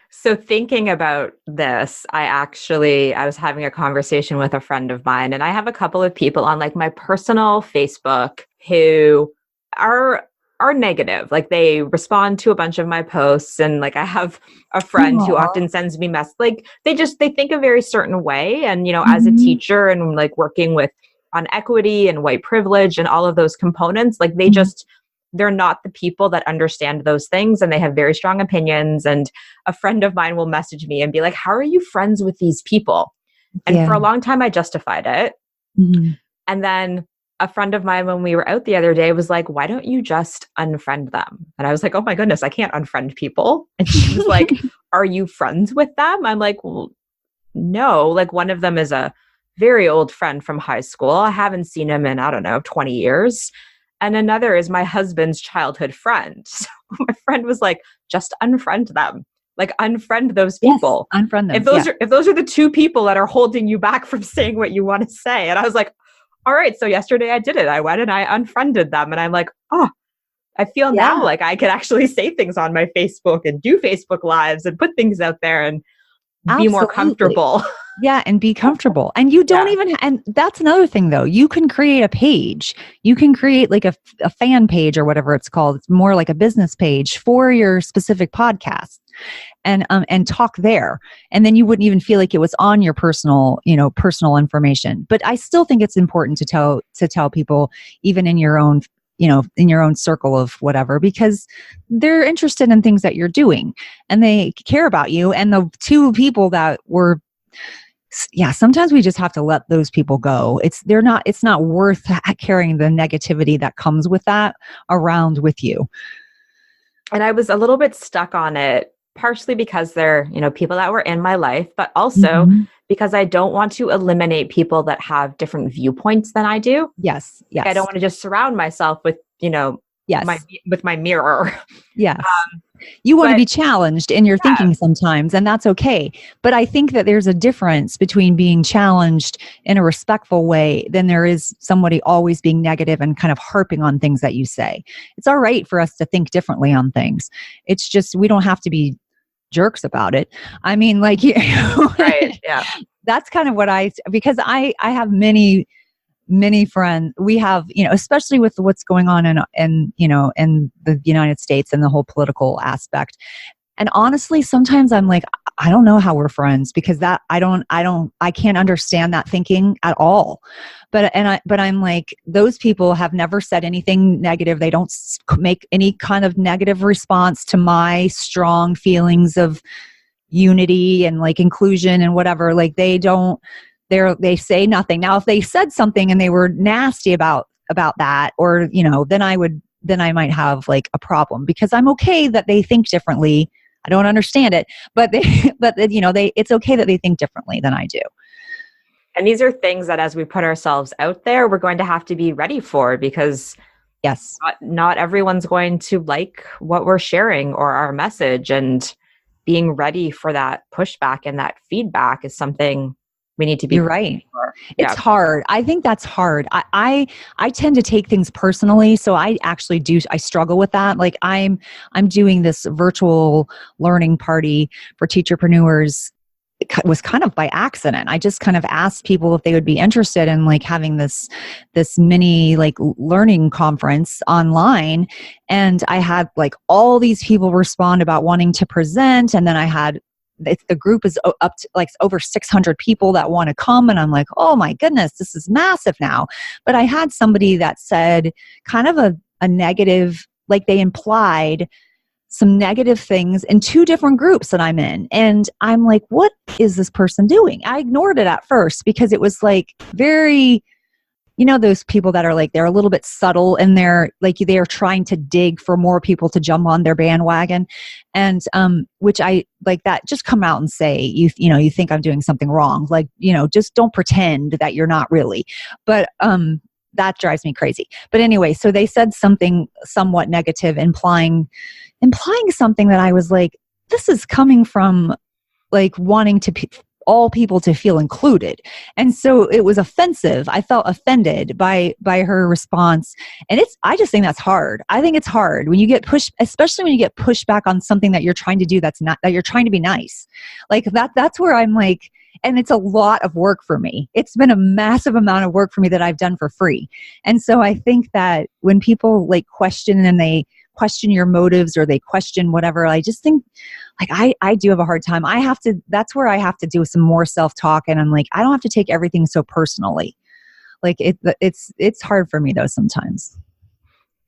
So thinking about this, I was having a conversation with a friend of mine, and I have a couple of people on like my personal Facebook who are negative. Like they respond to a bunch of my posts, and like I have a friend who often sends me they think a very certain way. And, as a teacher and like working on equity and white privilege and all of those components, like they're not the people that understand those things, and they have very strong opinions. And a friend of mine will message me and be like, how are you friends with these people? And for a long time, I justified it. Mm-hmm. And then a friend of mine, when we were out the other day, was like, why don't you just unfriend them? And I was like, oh my goodness, I can't unfriend people. And she was like, are you friends with them? I'm like, well, no. Like one of them is a very old friend from high school. I haven't seen him in, 20 years. And another is my husband's childhood friend. So my friend was like, just unfriend them. Like unfriend those people. Yes, unfriend them. If those are the 2 people that are holding you back from saying what you want to say. And I was like, all right. So yesterday I did it. I went and I unfriended them. And I'm like, oh, I feel now like I could actually say things on my Facebook and do Facebook Lives and put things out there and be more comfortable. Yeah. And be comfortable. And you don't even, and that's another thing though. You can create a page. You can create like a fan page or whatever it's called. It's more like a business page for your specific podcast and talk there. And then you wouldn't even feel like it was on your personal information. But I still think it's important to tell people, even in your own in your own circle of whatever, because they're interested in things that you're doing and they care about you. And the 2 people that were, sometimes we just have to let those people go. It's not worth carrying the negativity that comes with that around with you. And I was a little bit stuck on it, partially because they're, people that were in my life, but also because I don't want to eliminate people that have different viewpoints than I do. Yes. Like I don't want to just surround myself with, Yes. with my mirror. Yes. You want to But be challenged in your yeah, thinking sometimes, and that's okay. But I think that there's a difference between being challenged in a respectful way than there is somebody always being negative and kind of harping on things that you say. It's all right for us to think differently on things. It's just we don't have to be jerks about it. I mean, like, right. Yeah. that's kind of what because I have many friends. We have, especially with what's going on in the United States and the whole political aspect. And honestly, sometimes I'm like, I don't know how we're friends, because that I can't understand that thinking at all. But I'm like, those people have never said anything negative. They don't make any kind of negative response to my strong feelings of unity and like inclusion and whatever. Like they say nothing. Now, if they said something and they were nasty about that, or, then I might have like a problem, because I'm okay that they think differently. I don't understand it, but it's okay that they think differently than I do. And these are things that as we put ourselves out there, we're going to have to be ready for, because Yes, not everyone's going to like what we're sharing or our message. And being ready for that pushback and that feedback is something we need to be you're prepared right. for. It's Yeah. hard. I think that's hard. I tend to take things personally, so I actually do. I struggle with that. Like I'm doing this virtual learning party for Teacherpreneurs. It was kind of by accident. I just kind of asked people if they would be interested in like having this mini like learning conference online, and I had like all these people respond about wanting to present, and then I had the group is up to like over 600 people that want to come. And I'm like, oh my goodness, this is massive now. But I had somebody that said kind of a negative, like they implied some negative things in two different groups that I'm in. And I'm like, what is this person doing? I ignored it at first because it was like very, those people that are like, they're a little bit subtle and they're like, they are trying to dig for more people to jump on their bandwagon. And, which I like that, just come out and say, you think I'm doing something wrong. Like, just don't pretend that you're not really, but, that drives me crazy. But anyway, so they said something somewhat negative, implying something that I was like, this is coming from like wanting all people to feel included. And so it was offensive. I felt offended by her response. And I just think that's hard. I think it's hard when you get pushed, especially when you get pushed back on something that you're trying to do that you're trying to be nice. Like that's where I'm like, and it's a lot of work for me. It's been a massive amount of work for me that I've done for free. And so I think that when people like question and they question your motives or they question whatever, I just think like I do have a hard time. That's where I have to do some more self-talk, and I'm like, I don't have to take everything so personally. Like it's hard for me though sometimes.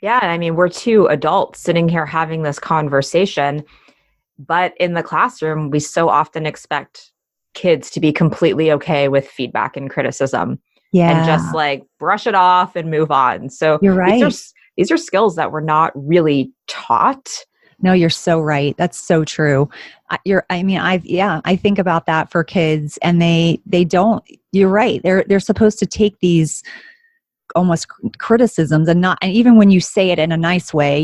Yeah. I mean, we're two adults sitting here having this conversation, but in the classroom, we so often expect kids to be completely okay with feedback and criticism and just like brush it off and move on. So You're right. These are skills that we're not really taught. No, you're so right. That's so true. I think about that for kids, and they don't, you're right. They're supposed to take these almost criticisms and even when you say it in a nice way,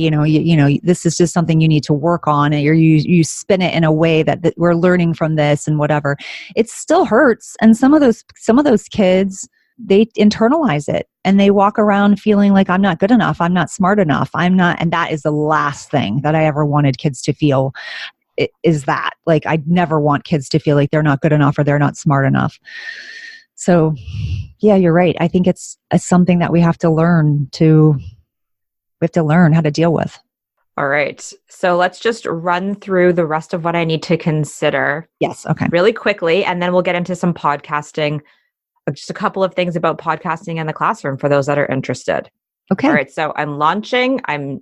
this is just something you need to work on, or you spin it in a way that we're learning from this and whatever, it still hurts. And some of those kids, they internalize it and they walk around feeling like I'm not good enough, I'm not smart enough, I'm not. And that is the last thing that I ever wanted kids to feel, is that like I never want kids to feel like they're not good enough or they're not smart enough. So yeah, you're right. I think it's something that we have to learn how to deal with. All right. So let's just run through the rest of what I need to consider. Yes. Okay. Really quickly, and then we'll get into some podcasting. Just a couple of things about podcasting in the classroom for those that are interested. Okay. All right. So I'm launching. I'm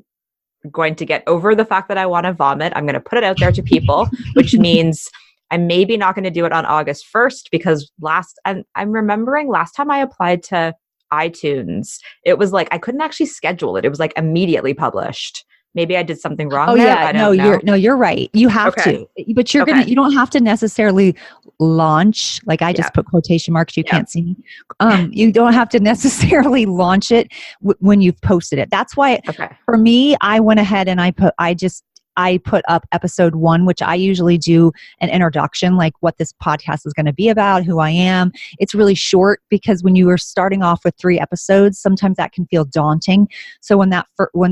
going to get over the fact that I want to vomit. I'm going to put it out there to people, which means I'm maybe not going to do it on August 1st because I'm remembering last time I applied to iTunes, it was like I couldn't actually schedule it. It was like immediately published. Maybe I did something wrong Oh there. yeah, I don't know. you're right. You have Okay. to, but Okay. you don't have to necessarily launch. Like I Yeah. just put quotation marks. You Yeah. can't see. You don't have to necessarily launch it when you've posted it. That's why Okay. for me, I went ahead and I put up episode 1, which I usually do an introduction, like what this podcast is going to be about, who I am. It's really short because when you are starting off with 3 episodes, sometimes that can feel daunting. So when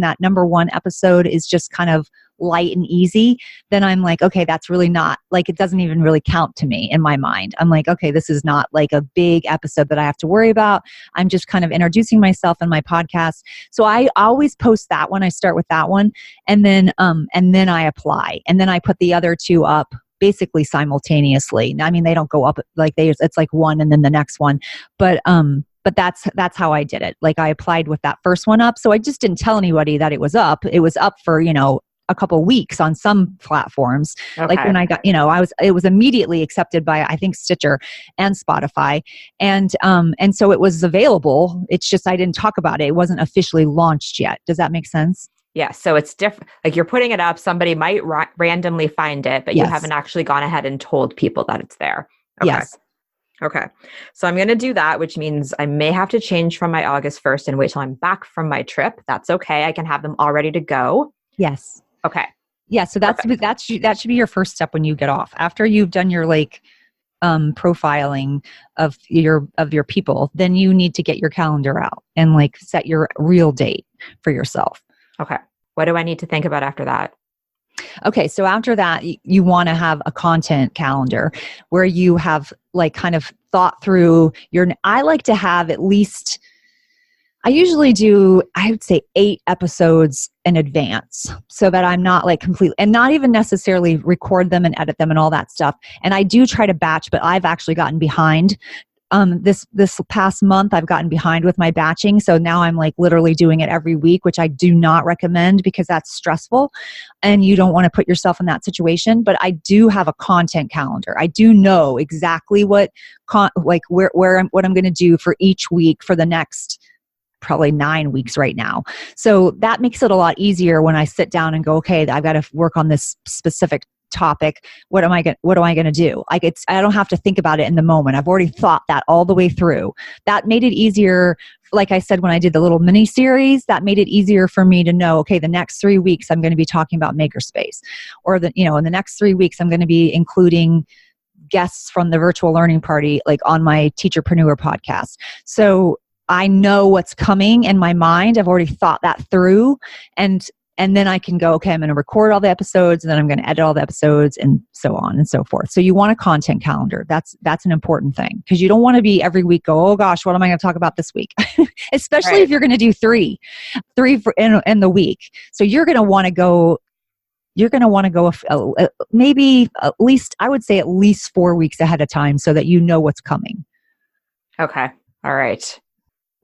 that number 1 episode is just kind of light and easy, then I'm like, okay, that's really not like, it doesn't even really count to me in my mind. I'm like, okay, this is not like a big episode that I have to worry about. I'm just kind of introducing myself and my podcast. So I always post that one. I start with that one, and then I apply, and then I put the other 2 up basically simultaneously. I mean, they don't go up like it's like one and then the next one, but that's how I did it. Like I applied with that first one up. So I just didn't tell anybody that it was up. It was up for, a couple weeks on some platforms. Okay. Like when I got, it was immediately accepted by, I think, Stitcher and Spotify. And so it was available. It's just, I didn't talk about it. It wasn't officially launched yet. Does that make sense? Yeah. So it's different. Like you're putting it up, somebody might randomly find it, but Yes. you haven't actually gone ahead and told people that it's there. Okay. Yes. Okay. So I'm going to do that, which means I may have to change from my August 1st and wait till I'm back from my trip. That's okay. I can have them all ready to go. Yes. Okay. Yeah. So that should be your first step when you get off. After you've done your profiling of your people, then you need to get your calendar out and like set your real date for yourself. Okay. What do I need to think about after that? Okay. So after that, you want to have a content calendar where you have like kind of thought through I like to have at least, I usually do, I would say 8 episodes in advance so that I'm not like completely, and not even necessarily record them and edit them and all that stuff. And I do try to batch, but I've actually gotten behind. This past month, I've gotten behind with my batching. So now I'm like literally doing it every week, which I do not recommend because that's stressful and you don't want to put yourself in that situation. But I do have a content calendar. I do know exactly what I'm going to do for each week for the next probably 9 weeks right now. So that makes it a lot easier when I sit down and go, okay, I've got to work on this specific topic. What am I going to do? Like I don't have to think about it in the moment. I've already thought that all the way through. That made it easier. Like I said, when I did the little mini series, that made it easier for me to know, okay, the next 3 weeks I'm going to be talking about Makerspace, or in the next 3 weeks I'm going to be including guests from the virtual learning party, like on my Teacherpreneur podcast. So I know what's coming in my mind. I've already thought that through, and then I can go, okay, I'm going to record all the episodes, and then I'm going to edit all the episodes, and so on and so forth. So you want a content calendar. That's an important thing, because you don't want to be every week go, oh gosh, what am I going to talk about this week? Especially Right. if you're going to do three in the week. So you're going to want to go. You're going to want to go maybe at least, I would say at least 4 weeks ahead of time, so that you know what's coming. Okay. All right.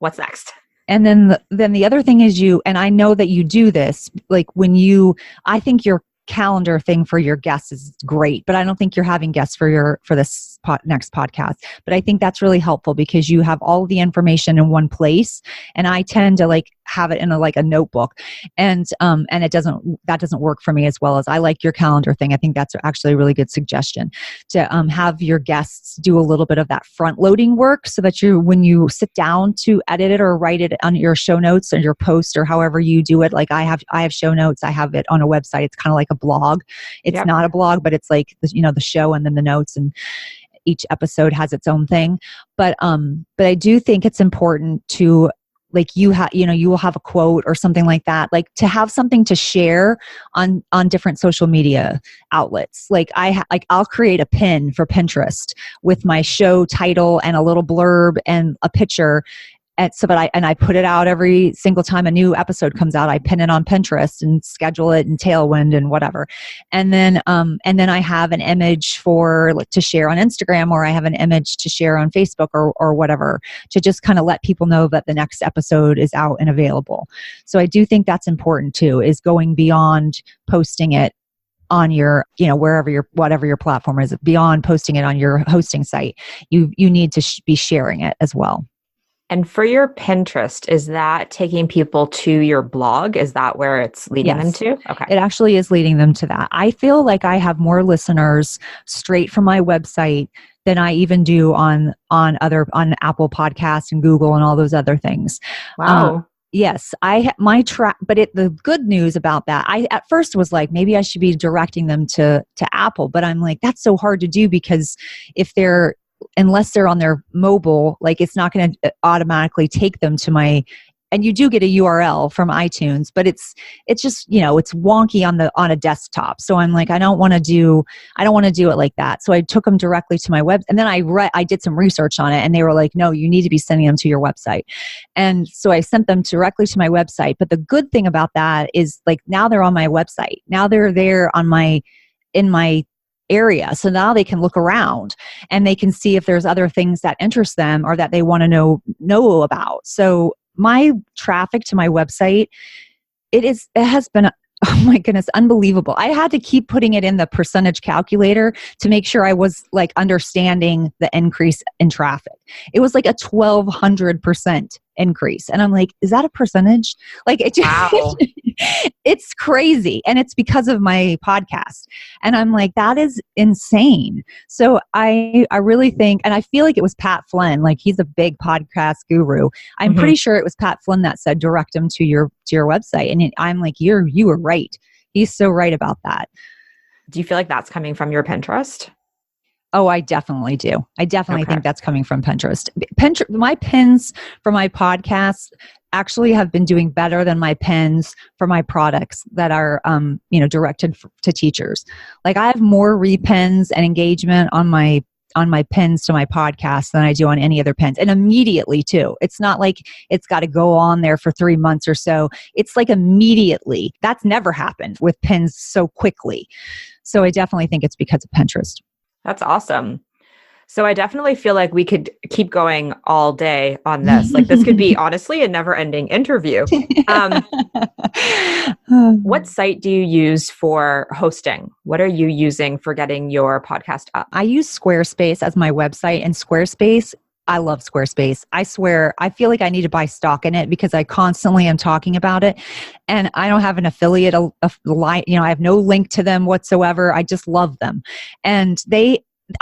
What's next? And then the other thing is and I know that you do this, like I think your calendar thing for your guests is great, but I don't think you're having guests for this next podcast. But I think that's really helpful because you have all the information in one place, and I tend to like have it in a notebook, and that doesn't work for me as well. As I like your calendar thing. I think that's actually a really good suggestion to have your guests do a little bit of that front loading work, so that when you sit down to edit it or write it on your show notes or your post or however you do it. Like I have show notes. I have it on a website. It's kind of like a blog. It's not a blog, but it's like the show and then the notes, and each episode has its own thing. But I do think it's important to, like, you will have a quote or something like that, like to have something to share on different social media outlets. Like I'll create a pin for Pinterest with my show title and a little blurb and a picture. And I put it out every single time a new episode comes out. I pin it on Pinterest and schedule it in Tailwind and whatever. And then I have an image to share on Instagram, or I have an image to share on Facebook or whatever, to just kind of let people know that the next episode is out and available. So I do think that's important too, is going beyond posting it on your, whatever your platform is, beyond posting it on your hosting site. You need to be sharing it as well. And for your Pinterest, is that taking people to your blog? Is that where it's leading them Yes, to? Okay. it actually is leading them to that. I feel like I have more listeners straight from my website than I even do on Apple Podcasts and Google and all those other things. Wow. Yes, my track, but the good news about that, I at first was like, maybe I should be directing them to Apple, but I'm like, that's so hard to do because unless they're on their mobile, like it's not going to automatically take them to and you do get a URL from iTunes, but it's just, it's wonky on a desktop. So I'm like, I don't want to do it like that. So I took them directly to my web, and then I did some research on it, and they were like, no, you need to be sending them to your website. And so I sent them directly to my website. But the good thing about that is, like, now they're on my website. Now they're there in my area. So now they can look around and they can see if there's other things that interest them or that they want to know about. So my traffic to my website, it has been, oh my goodness, unbelievable. I had to keep putting it in the percentage calculator to make sure I was like understanding the increase in traffic. It was like a 1,200% increase. And I'm like, is that a percentage? Like, Wow. it's crazy. And it's because of my podcast. And I'm like, that is insane. So I really think, and I feel like it was Pat Flynn, like he's a big podcast guru. I'm pretty sure it was Pat Flynn that said, direct them to your website. And I'm like, you were right. He's so right about that. Do you feel like that's coming from your Pinterest? Oh, I definitely do. I definitely Okay. think that's coming from Pinterest. My pins for my podcast actually have been doing better than my pins for my products that are, directed to teachers. Like, I have more repins and engagement on my pins to my podcast than I do on any other pins. And immediately too. It's not like it's got to go on there for 3 months or so. It's like immediately. That's never happened with pins so quickly. So I definitely think it's because of Pinterest. That's awesome. So I definitely feel like we could keep going all day on this. Like, this could be honestly a never-ending interview. What site do you use for hosting? What are you using for getting your podcast up? I use Squarespace as my website, and Squarespace, I love Squarespace. I swear, I feel like I need to buy stock in it because I constantly am talking about it, and I don't have an affiliate, I have no link to them whatsoever. I just love them. And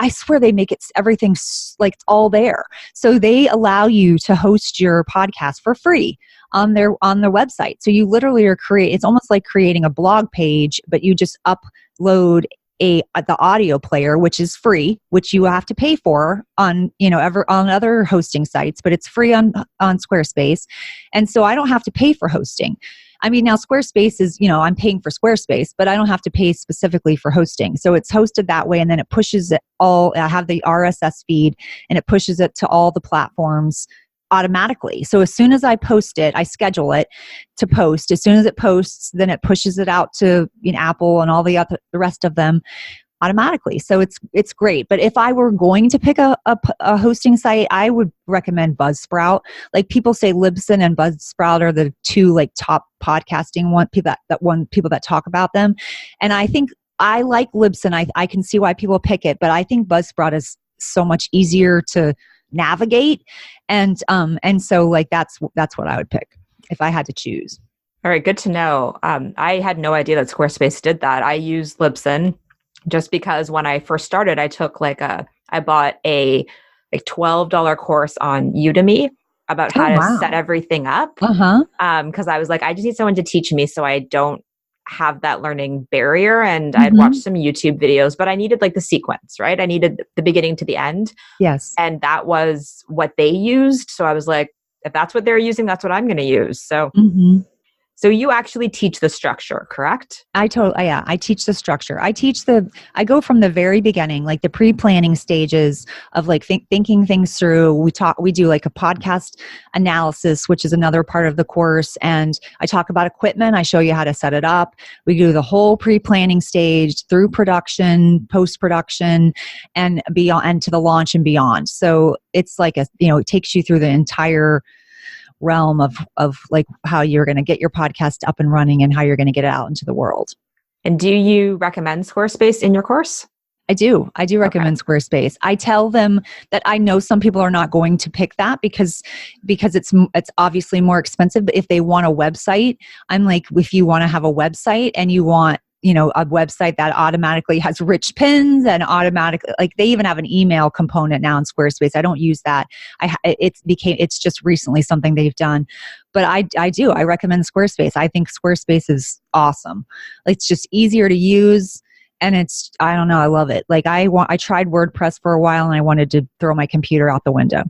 I swear they make everything like it's all there. So they allow you to host your podcast for free on their website. So you literally it's almost like creating a blog page, but you just upload the audio player, which is free, which you have to pay for on other hosting sites, but it's free on Squarespace. And so I don't have to pay for hosting. I mean, now Squarespace is, I'm paying for Squarespace, but I don't have to pay specifically for hosting. So it's hosted that way, and then it pushes it all. I have the RSS feed, and it pushes it to all the platforms automatically. So as soon as I post it, I schedule it to post. As soon as it posts, then it pushes it out to Apple and all the rest of them automatically. So it's great. But if I were going to pick a hosting site, I would recommend Buzzsprout. Like, people say Libsyn and Buzzsprout are the two like top podcasting people that talk about them. And I think I like Libsyn. I can see why people pick it, but I think Buzzsprout is so much easier to navigate. And so like that's what I would pick if I had to choose. All right, good to know. I had no idea that Squarespace did that. I use Libsyn just because when I first started, I bought a $12 course on Udemy about how to set everything up. Because I was like, I just need someone to teach me so I don't have that learning barrier. And I'd watched some YouTube videos, but I needed like the sequence, right? I needed the beginning to the end. Yes. And that was what they used. So I was like, if that's what they're using, that's what I'm going to use. So So you actually teach the structure, correct? I teach the structure. I go from the very beginning, like the pre-planning stages of like thinking things through. We do like a podcast analysis, which is another part of the course. And I talk about equipment. I show you how to set it up. We do the whole pre-planning stage through production, post-production, and beyond, and to the launch and beyond. So it's like it takes you through the entire realm of like how you're going to get your podcast up and running and how you're going to get it out into the world. And do you recommend Squarespace in your course? I do. I do recommend Squarespace. I tell them that I know some people are not going to pick that because it's obviously more expensive. But if they want a website, I'm like, if you want to have a website and you want, a website that automatically has rich pins and automatically, like they even have an email component now in Squarespace. I don't use that. It's just recently something they've done, but I do. I recommend Squarespace. I think Squarespace is awesome. It's just easier to use. And I don't know, I love it. Like I tried WordPress for a while and I wanted to throw my computer out the window.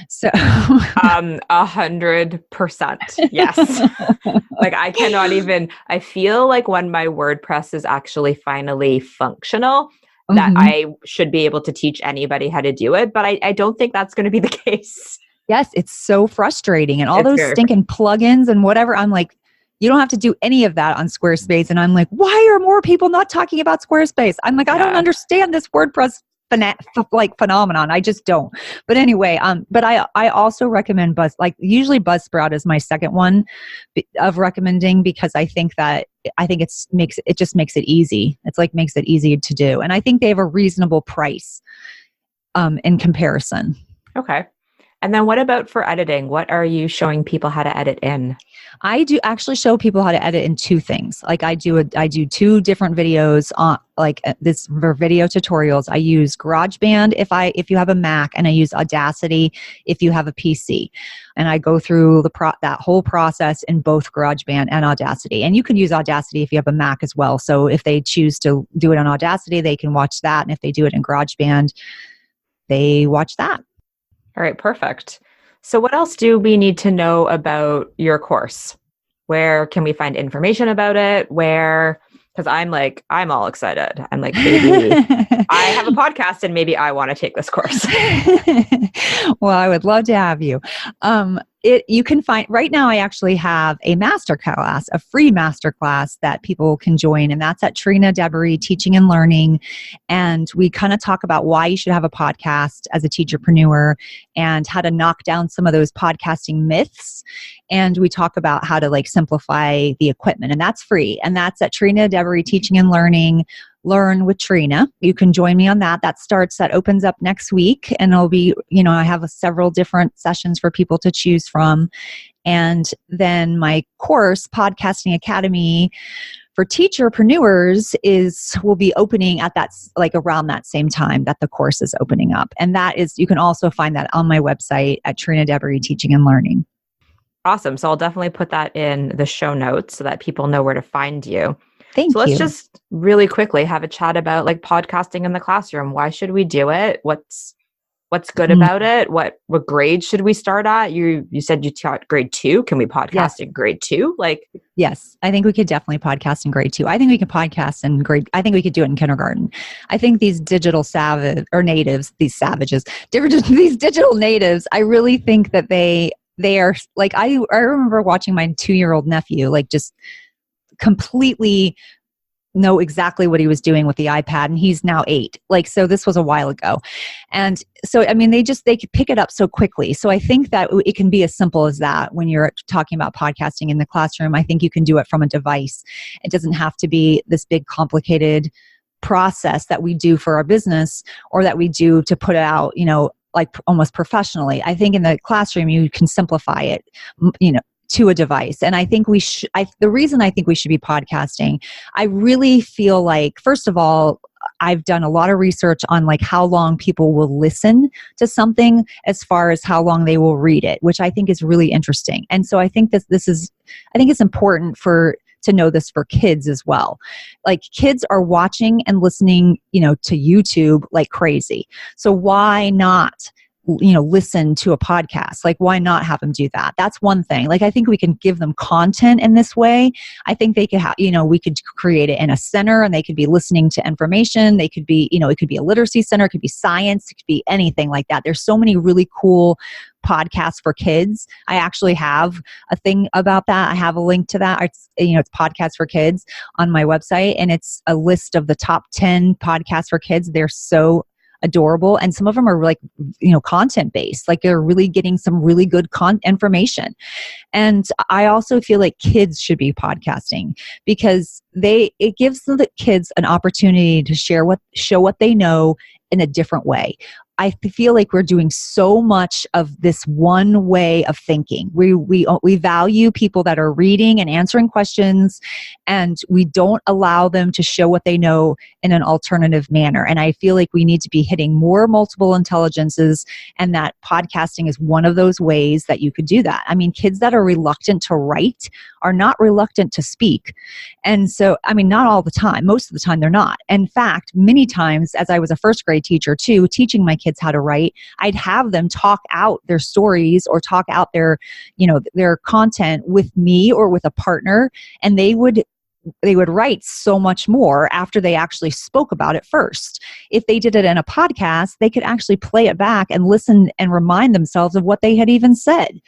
So 100%. Yes. Like I cannot even, I feel like when my WordPress is actually finally functional, that I should be able to teach anybody how to do it. But I don't think that's going to be the case. Yes, it's so frustrating. And all those stinking plugins and whatever, I'm like, you don't have to do any of that on Squarespace. And I'm like, why are more people not talking about Squarespace? I'm like, I don't understand this WordPress phenomenon. I just don't. But anyway, but I also recommend usually Buzzsprout is my second one of recommending because it just makes it easy. It's like makes it easy to do. And I think they have a reasonable price in comparison. Okay. And then what about for editing? What are you showing people how to edit in? I do actually show people how to edit in two things. Like I do two different videos on this for video tutorials. I use GarageBand if you have a Mac, and I use Audacity if you have a PC. And I go through that whole process in both GarageBand and Audacity. And you can use Audacity if you have a Mac as well. So if they choose to do it on Audacity, they can watch that. And if they do it in GarageBand, they watch that. All right, perfect. So what else do we need to know about your course? Where can we find information about it? Because I'm all excited. I'm like, maybe I have a podcast and maybe I want to take this course. Well, I would love to have you. You can find, right now I actually have a masterclass, a free masterclass that people can join. And that's at Trina Deboree Teaching and Learning. And we kind of talk about why you should have a podcast as a teacherpreneur and how to knock down some of those podcasting myths. And we talk about how to simplify the equipment, and that's free. And that's at Trina Deboree Teaching and Learning. Learn with Trina. You can join me on that. That opens up next week, and it'll be, I have several different sessions for people to choose from. And then my course, Podcasting Academy for Teacherpreneurs, will be opening at that, around that same time that the course is opening up. And you can also find that on my website at Trina Deboree Teaching and Learning. Awesome. So I'll definitely put that in the show notes so that people know where to find you. Thank you. Let's just really quickly have a chat about podcasting in the classroom. Why should we do it? What's good about it? What grade should we start at? You said you taught grade 2. Can we podcast in grade 2? Yes, I think we could definitely podcast in grade 2. I think we could podcast in I think we could do it in kindergarten. I think these digital natives, these digital natives, I really think that they are I remember watching my 2-year-old nephew just completely know exactly what he was doing with the iPad, and he's now 8. So this was a while ago. And so, they could pick it up so quickly. So I think that it can be as simple as that when you're talking about podcasting in the classroom. I think you can do it from a device. It doesn't have to be this big complicated process that we do for our business or that we do to put it out, almost professionally. I think in the classroom, you can simplify it, to a device. And I think the reason I think we should be podcasting, I really feel first of all, I've done a lot of research on how long people will listen to something as far as how long they will read it, which I think is really interesting. And so I think I think it's important to know this for kids as well. Kids are watching and listening, to YouTube like crazy. So why not listen to a podcast? Why not have them do that? That's one thing. I think we can give them content in this way. I think they could have, we could create it in a center and they could be listening to information. They could be, it could be a literacy center, it could be science, it could be anything like that. There's so many really cool podcasts for kids. I actually have a thing about that. I have a link to that. It's podcasts for kids on my website, and it's a list of the top 10 podcasts for kids. They're so adorable. And some of them are like, content based, like they're really getting some really good information. And I also feel like kids should be podcasting because it gives the kids an opportunity to show what they know in a different way. I feel like we're doing so much of this one way of thinking. We value people that are reading and answering questions, and we don't allow them to show what they know in an alternative manner. And I feel like we need to be hitting more multiple intelligences, and that podcasting is one of those ways that you could do that. I mean, kids that are reluctant to write are not reluctant to speak. And so, I mean, not all the time. Most of the time they're not. In fact, many times, as I was a first grade teacher too, teaching my kids how to write, I'd have them talk out their stories or talk out their content with me or with a partner, and they would write so much more after they actually spoke about it first. If they did it in a podcast, they could actually play it back and listen and remind themselves of what they had even said.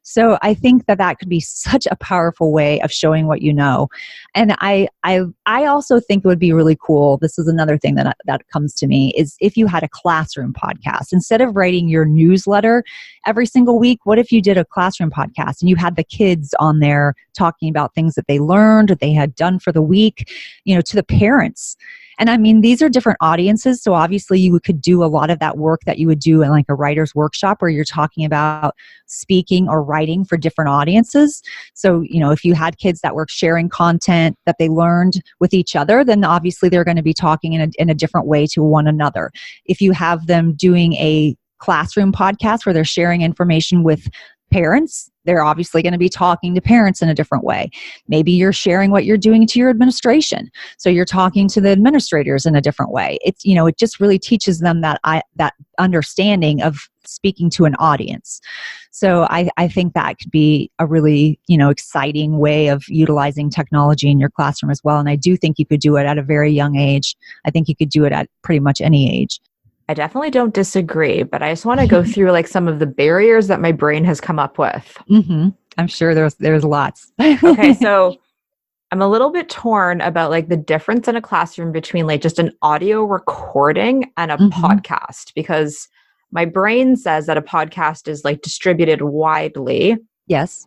So I think that could be such a powerful way of showing what you know. And I also think it would be really cool. This is another thing that comes to me is if you had a classroom podcast. Instead of writing your newsletter every single week, what if you did a classroom podcast and you had the kids on there talking about things that they learned or they had done for the week, to the parents. And I mean, these are different audiences. So obviously you could do a lot of that work that you would do in like a writer's workshop where you're talking about speaking or writing for different audiences. So, if you had kids that were sharing content that they learned with each other, then obviously they're going to be talking in a different way to one another. If you have them doing a classroom podcast where they're sharing information with parents, they're obviously going to be talking to parents in a different way. Maybe you're sharing what you're doing to your administration. So you're talking to the administrators in a different way. It's, it just really teaches them that understanding of speaking to an audience. So I think that could be a really, exciting way of utilizing technology in your classroom as well. And I do think you could do it at a very young age. I think you could do it at pretty much any age. I definitely don't disagree, but I just want to go through like some of the barriers that my brain has come up with. Mm-hmm. I'm sure there's lots. Okay, so I'm a little bit torn about like the difference in a classroom between like just an audio recording and a podcast, because my brain says that a podcast is like distributed widely. Yes.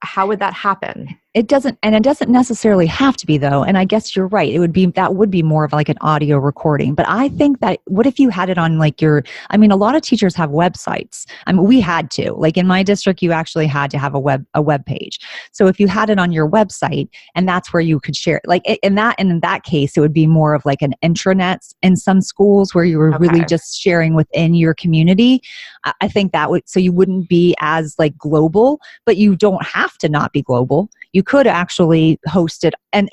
How would that happen? It doesn't necessarily have to be though. And I guess you're right. That would be more of like an audio recording. But I think that what if you had it on like a lot of teachers have websites. I mean, we had to, like in my district, you actually had to have a web page. So if you had it on your website and that's where you could share, like in that case, it would be more of like an intranet in some schools where you were really just sharing within your community. I think that would, so you wouldn't be as like global, but you don't have to not be global. You could actually host it. And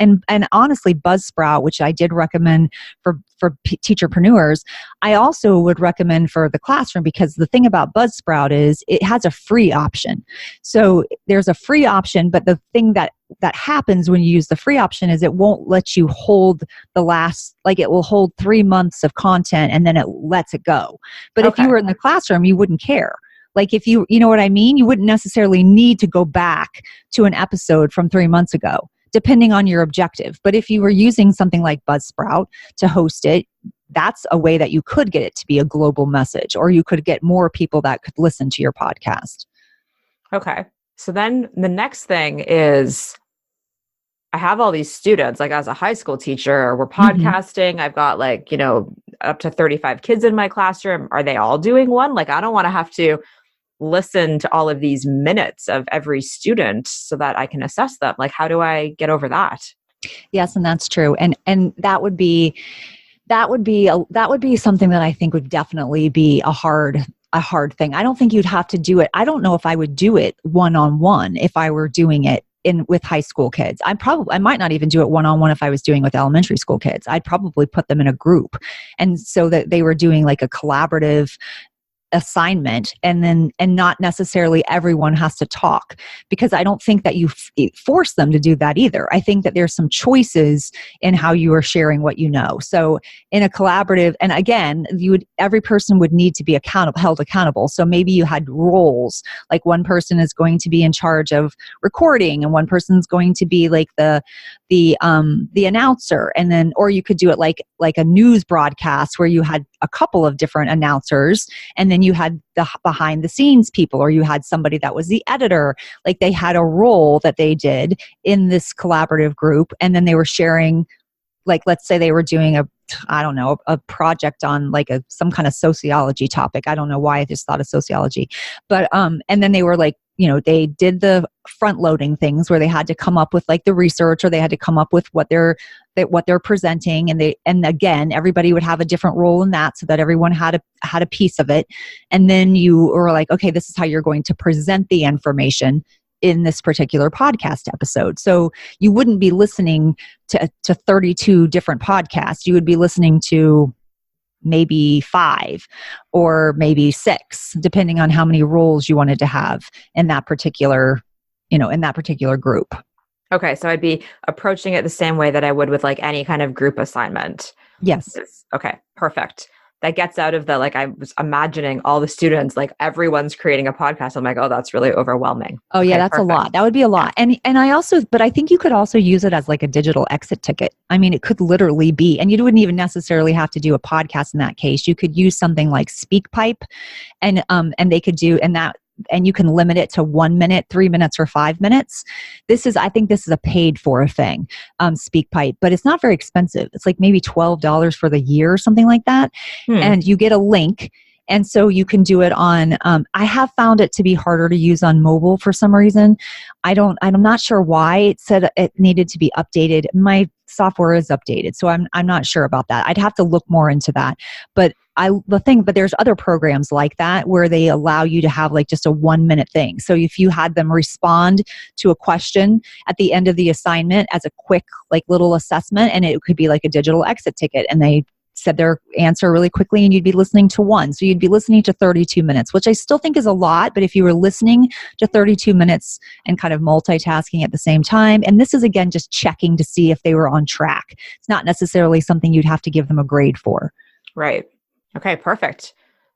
honestly, Buzzsprout, which I did recommend for Teacherpreneurs, I also would recommend for the classroom, because the thing about Buzzsprout is it has a free option. So there's a free option, but the thing that happens when you use the free option is it won't let you hold it will hold 3 months of content and then it lets it go. But if you were in the classroom, you wouldn't care. Like if you know what I mean? You wouldn't necessarily need to go back to an episode from 3 months ago, depending on your objective. But if you were using something like Buzzsprout to host it, that's a way that you could get it to be a global message, or you could get more people that could listen to your podcast. Okay. So then the next thing is I have all these students, like as a high school teacher, we're podcasting. I've got like, up to 35 kids in my classroom. Are they all doing one? Like, I don't want to have to listen to all of these minutes of every student so that I can assess them. Like, how do I get over that? Yes, and that's true. And that would be something that I think would definitely be a hard thing. I don't think you'd have to do it. I don't know if I would do it one-on-one if I were doing it with high school kids. I might not even do it one-on-one if I was doing with elementary school kids. I'd probably put them in a group, and so that they were doing like a collaborative assignment, and not necessarily everyone has to talk, because I don't think that you force them to do that either. I think that there's some choices in how you are sharing what you know. So in a collaborative, and again, every person would need to be held accountable. So maybe you had roles, like one person is going to be in charge of recording and one person's going to be like the announcer, and then, or you could do it like a news broadcast where you had a couple of different announcers, and then you had the behind the scenes people, or you had somebody that was the editor. Like they had a role that they did in this collaborative group, and then they were sharing, like, let's say they were doing a project on like some kind of sociology topic. I don't know why I just thought of sociology, but and then they were like, they did the front loading things where they had to come up with like the research, or they had to come up with what they're presenting, and again, everybody would have a different role in that, so that everyone had a piece of it. And then you were like, okay, this is how you're going to present the information in this particular podcast episode. So you wouldn't be listening to 32 different podcasts. You would be listening to maybe 5 or maybe 6, depending on how many roles you wanted to have in that particular, group. Okay. So I'd be approaching it the same way that I would with like any kind of group assignment. Yes. Okay. Perfect. That gets out of the, like, I was imagining all the students, like everyone's creating a podcast. I'm like, oh, that's really overwhelming. Oh yeah, that's perfect. A lot. That would be a lot. And I think you could also use it as like a digital exit ticket. I mean, it could literally be, and you wouldn't even necessarily have to do a podcast in that case. You could use something like SpeakPipe, and they could do, and you can limit it to 1 minute, 3 minutes, or 5 minutes. I think this is a paid for thing, SpeakPipe, but it's not very expensive. It's like maybe $12 for the year or something like that. And you get a link. And so you can do it on, I have found it to be harder to use on mobile for some reason. I'm not sure why. It said it needed to be updated. My software is updated, so I'm not sure about that. I'd have to look more into that. But there's other programs like that where they allow you to have like just a 1 minute thing. So if you had them respond to a question at the end of the assignment as a quick like little assessment, and it could be like a digital exit ticket, and they said their answer really quickly, and you'd be listening to one. So you'd be listening to 32 minutes, which I still think is a lot. But if you were listening to 32 minutes and kind of multitasking at the same time, and this is again just checking to see if they were on track. It's not necessarily something you'd have to give them a grade for. Right. Okay, perfect.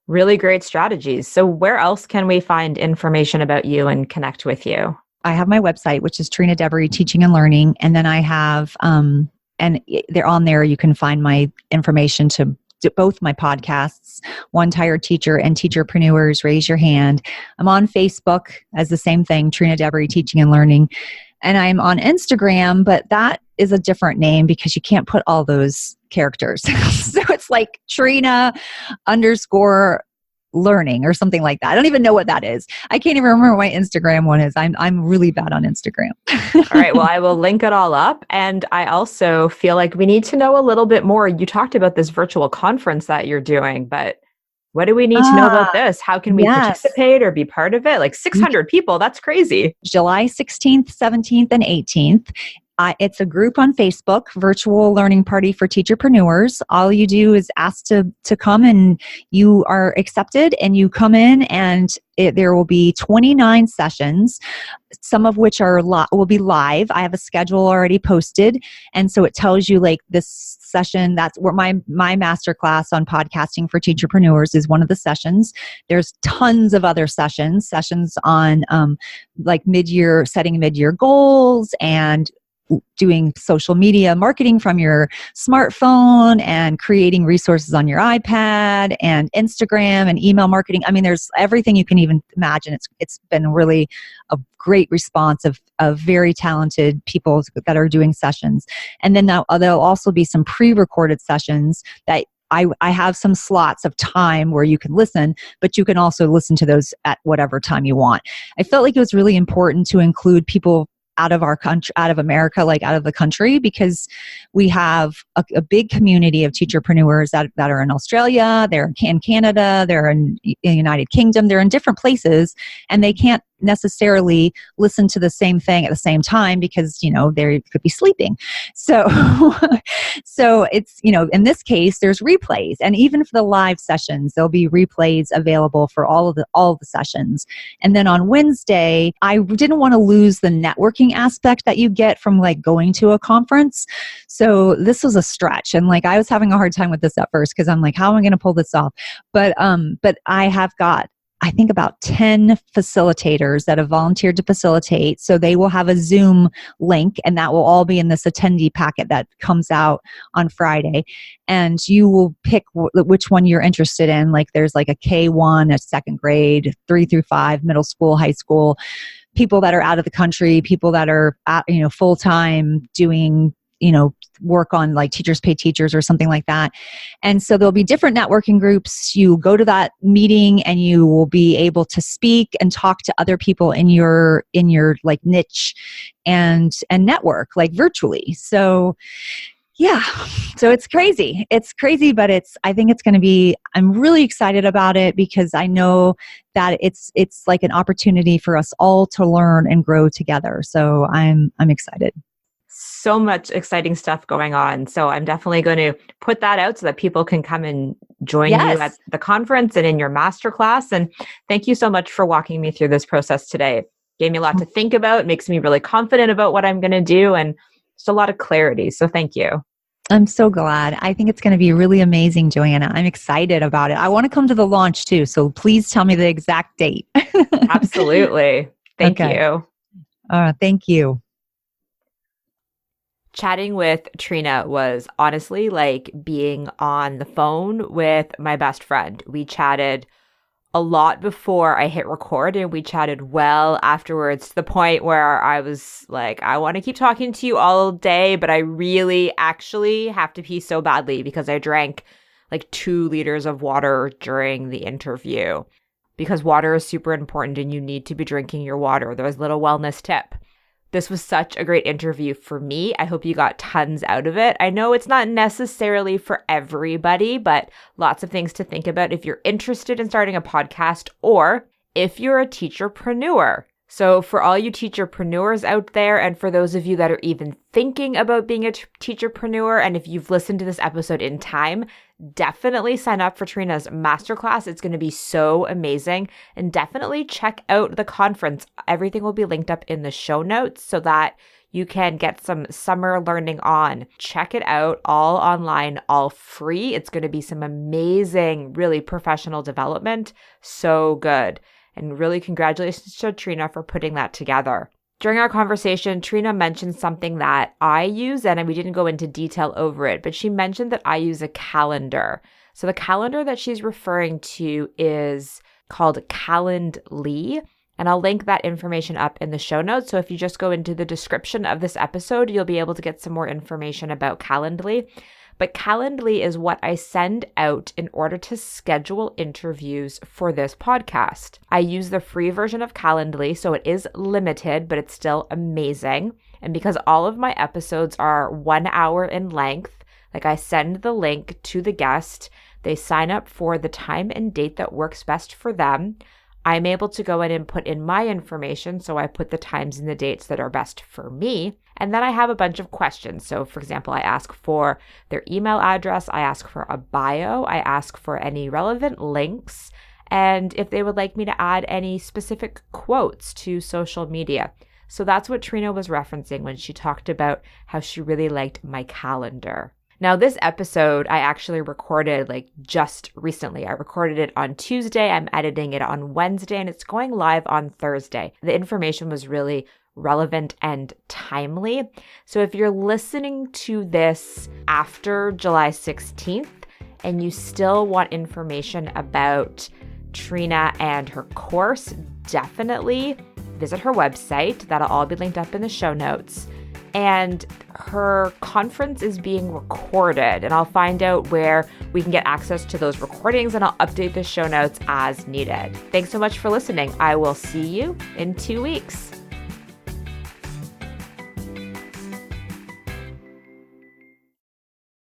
Really great strategies. So where else can we find information about you and connect with you? I have my website, which is Trina Deboree Teaching and Learning. And then I have, and they're on there, you can find my information to both my podcasts, One Tired Teacher and Teacherpreneurs, Raise Your Hand. I'm on Facebook as the same thing, Trina Deboree Teaching and Learning. And I'm on Instagram, but that is a different name because you can't put all those characters. So it's like Trina _ learning or something like that. I don't even know what that is. I can't even remember what my Instagram one is. I'm really bad on Instagram. All right. Well, I will link it all up. And I also feel like we need to know a little bit more. You talked about this virtual conference that you're doing, but what do we need to know about this? How can we participate or be part of it? Like 600 people, that's crazy. July 16th, 17th, and 18th. It's a group on Facebook, virtual learning party for teacherpreneurs. All you do is ask to come, and you are accepted, and you come in, and there will be 29 sessions, some of which will be live. I have a schedule already posted. And so it tells you like this session, that's where my masterclass on podcasting for teacherpreneurs is one of the sessions. There's tons of other sessions on like setting mid-year goals, and doing social media marketing from your smartphone, and creating resources on your iPad, and Instagram, and email marketing. I mean, there's everything you can even imagine. It's been really a great response of very talented people that are doing sessions. And then there'll also be some pre-recorded sessions that I have some slots of time where you can listen, but you can also listen to those at whatever time you want. I felt like it was really important to include people out of our country, out of America, like out of the country, because we have a big community of teacherpreneurs that are in Australia, they're in Canada, they're in the United Kingdom, they're in different places, and they can't necessarily listen to the same thing at the same time because, they could be sleeping. So, so it's, in this case, there's replays, and even for the live sessions, there'll be replays available for all of the sessions. And then on Wednesday, I didn't want to lose the networking aspect that you get from like going to a conference. So this was a stretch, and like I was having a hard time with this at first because I'm like, how am I going to pull this off? But I have got I think about 10 facilitators that have volunteered to facilitate. So they will have a Zoom link, and that will all be in this attendee packet that comes out on Friday. And you will pick which one you're interested in. Like there's like a K1, a second grade, 3 through 5, middle school, high school, people that are out of the country, people that are full time doing work on like Teachers Pay Teachers or something like that. And so there'll be different networking groups. You go to that meeting and you will be able to speak and talk to other people in your like niche and network like virtually. So yeah, so it's crazy. It's crazy, but I think it's going to be, I'm really excited about it because I know that it's like an opportunity for us all to learn and grow together. So I'm excited. So much exciting stuff going on. So I'm definitely going to put that out so that people can come and join you at the conference and in your masterclass. And thank you so much for walking me through this process today. Gave me a lot to think about. It makes me really confident about what I'm going to do and just a lot of clarity. So thank you. I'm so glad. I think it's going to be really amazing, Joanna. I'm excited about it. I want to come to the launch too. So please tell me the exact date. Absolutely. Thank you. Thank you. Chatting with Trina was honestly like being on the phone with my best friend. We chatted a lot before I hit record, and we chatted well afterwards to the point where I was like, I want to keep talking to you all day, but I really actually have to pee so badly because I drank like 2 liters of water during the interview because water is super important and you need to be drinking your water. There was a little wellness tip. This was such a great interview for me. I hope you got tons out of it. I know it's not necessarily for everybody, but lots of things to think about if you're interested in starting a podcast or if you're a teacherpreneur. So for all you teacherpreneurs out there, and for those of you that are even thinking about being a teacherpreneur, and if you've listened to this episode in time, definitely sign up for Trina's masterclass. It's going to be so amazing. And definitely check out the conference. Everything will be linked up in the show notes so that you can get some summer learning on. Check it out, all online, all free. It's going to be some amazing, really professional development. So good. And really congratulations to Trina for putting that together. During our conversation, Trina mentioned something that I use, and we didn't go into detail over it, but she mentioned that I use a calendar. So the calendar that she's referring to is called Calendly, and I'll link that information up in the show notes. So if you just go into the description of this episode, you'll be able to get some more information about Calendly. But Calendly is what I send out in order to schedule interviews for this podcast. I use the free version of Calendly, so it is limited, but it's still amazing. And because all of my episodes are 1 hour in length, like I send the link to the guest, they sign up for the time and date that works best for them. I'm able to go in and put in my information, so I put the times and the dates that are best for me. And then I have a bunch of questions. So for example, I ask for their email address, I ask for a bio, I ask for any relevant links, and if they would like me to add any specific quotes to social media. So that's what Trina was referencing when she talked about how she really liked my calendar. Now, this episode I actually recorded like just recently. I recorded it on Tuesday. I'm editing it on Wednesday, and it's going live on Thursday. The information was really relevant and timely. So if you're listening to this after July 16th and you still want information about Trina and her course, definitely visit her website. That'll all be linked up in the show notes. And her conference is being recorded, and I'll find out where we can get access to those recordings, and I'll update the show notes as needed. Thanks so much for listening. I will see you in 2 weeks.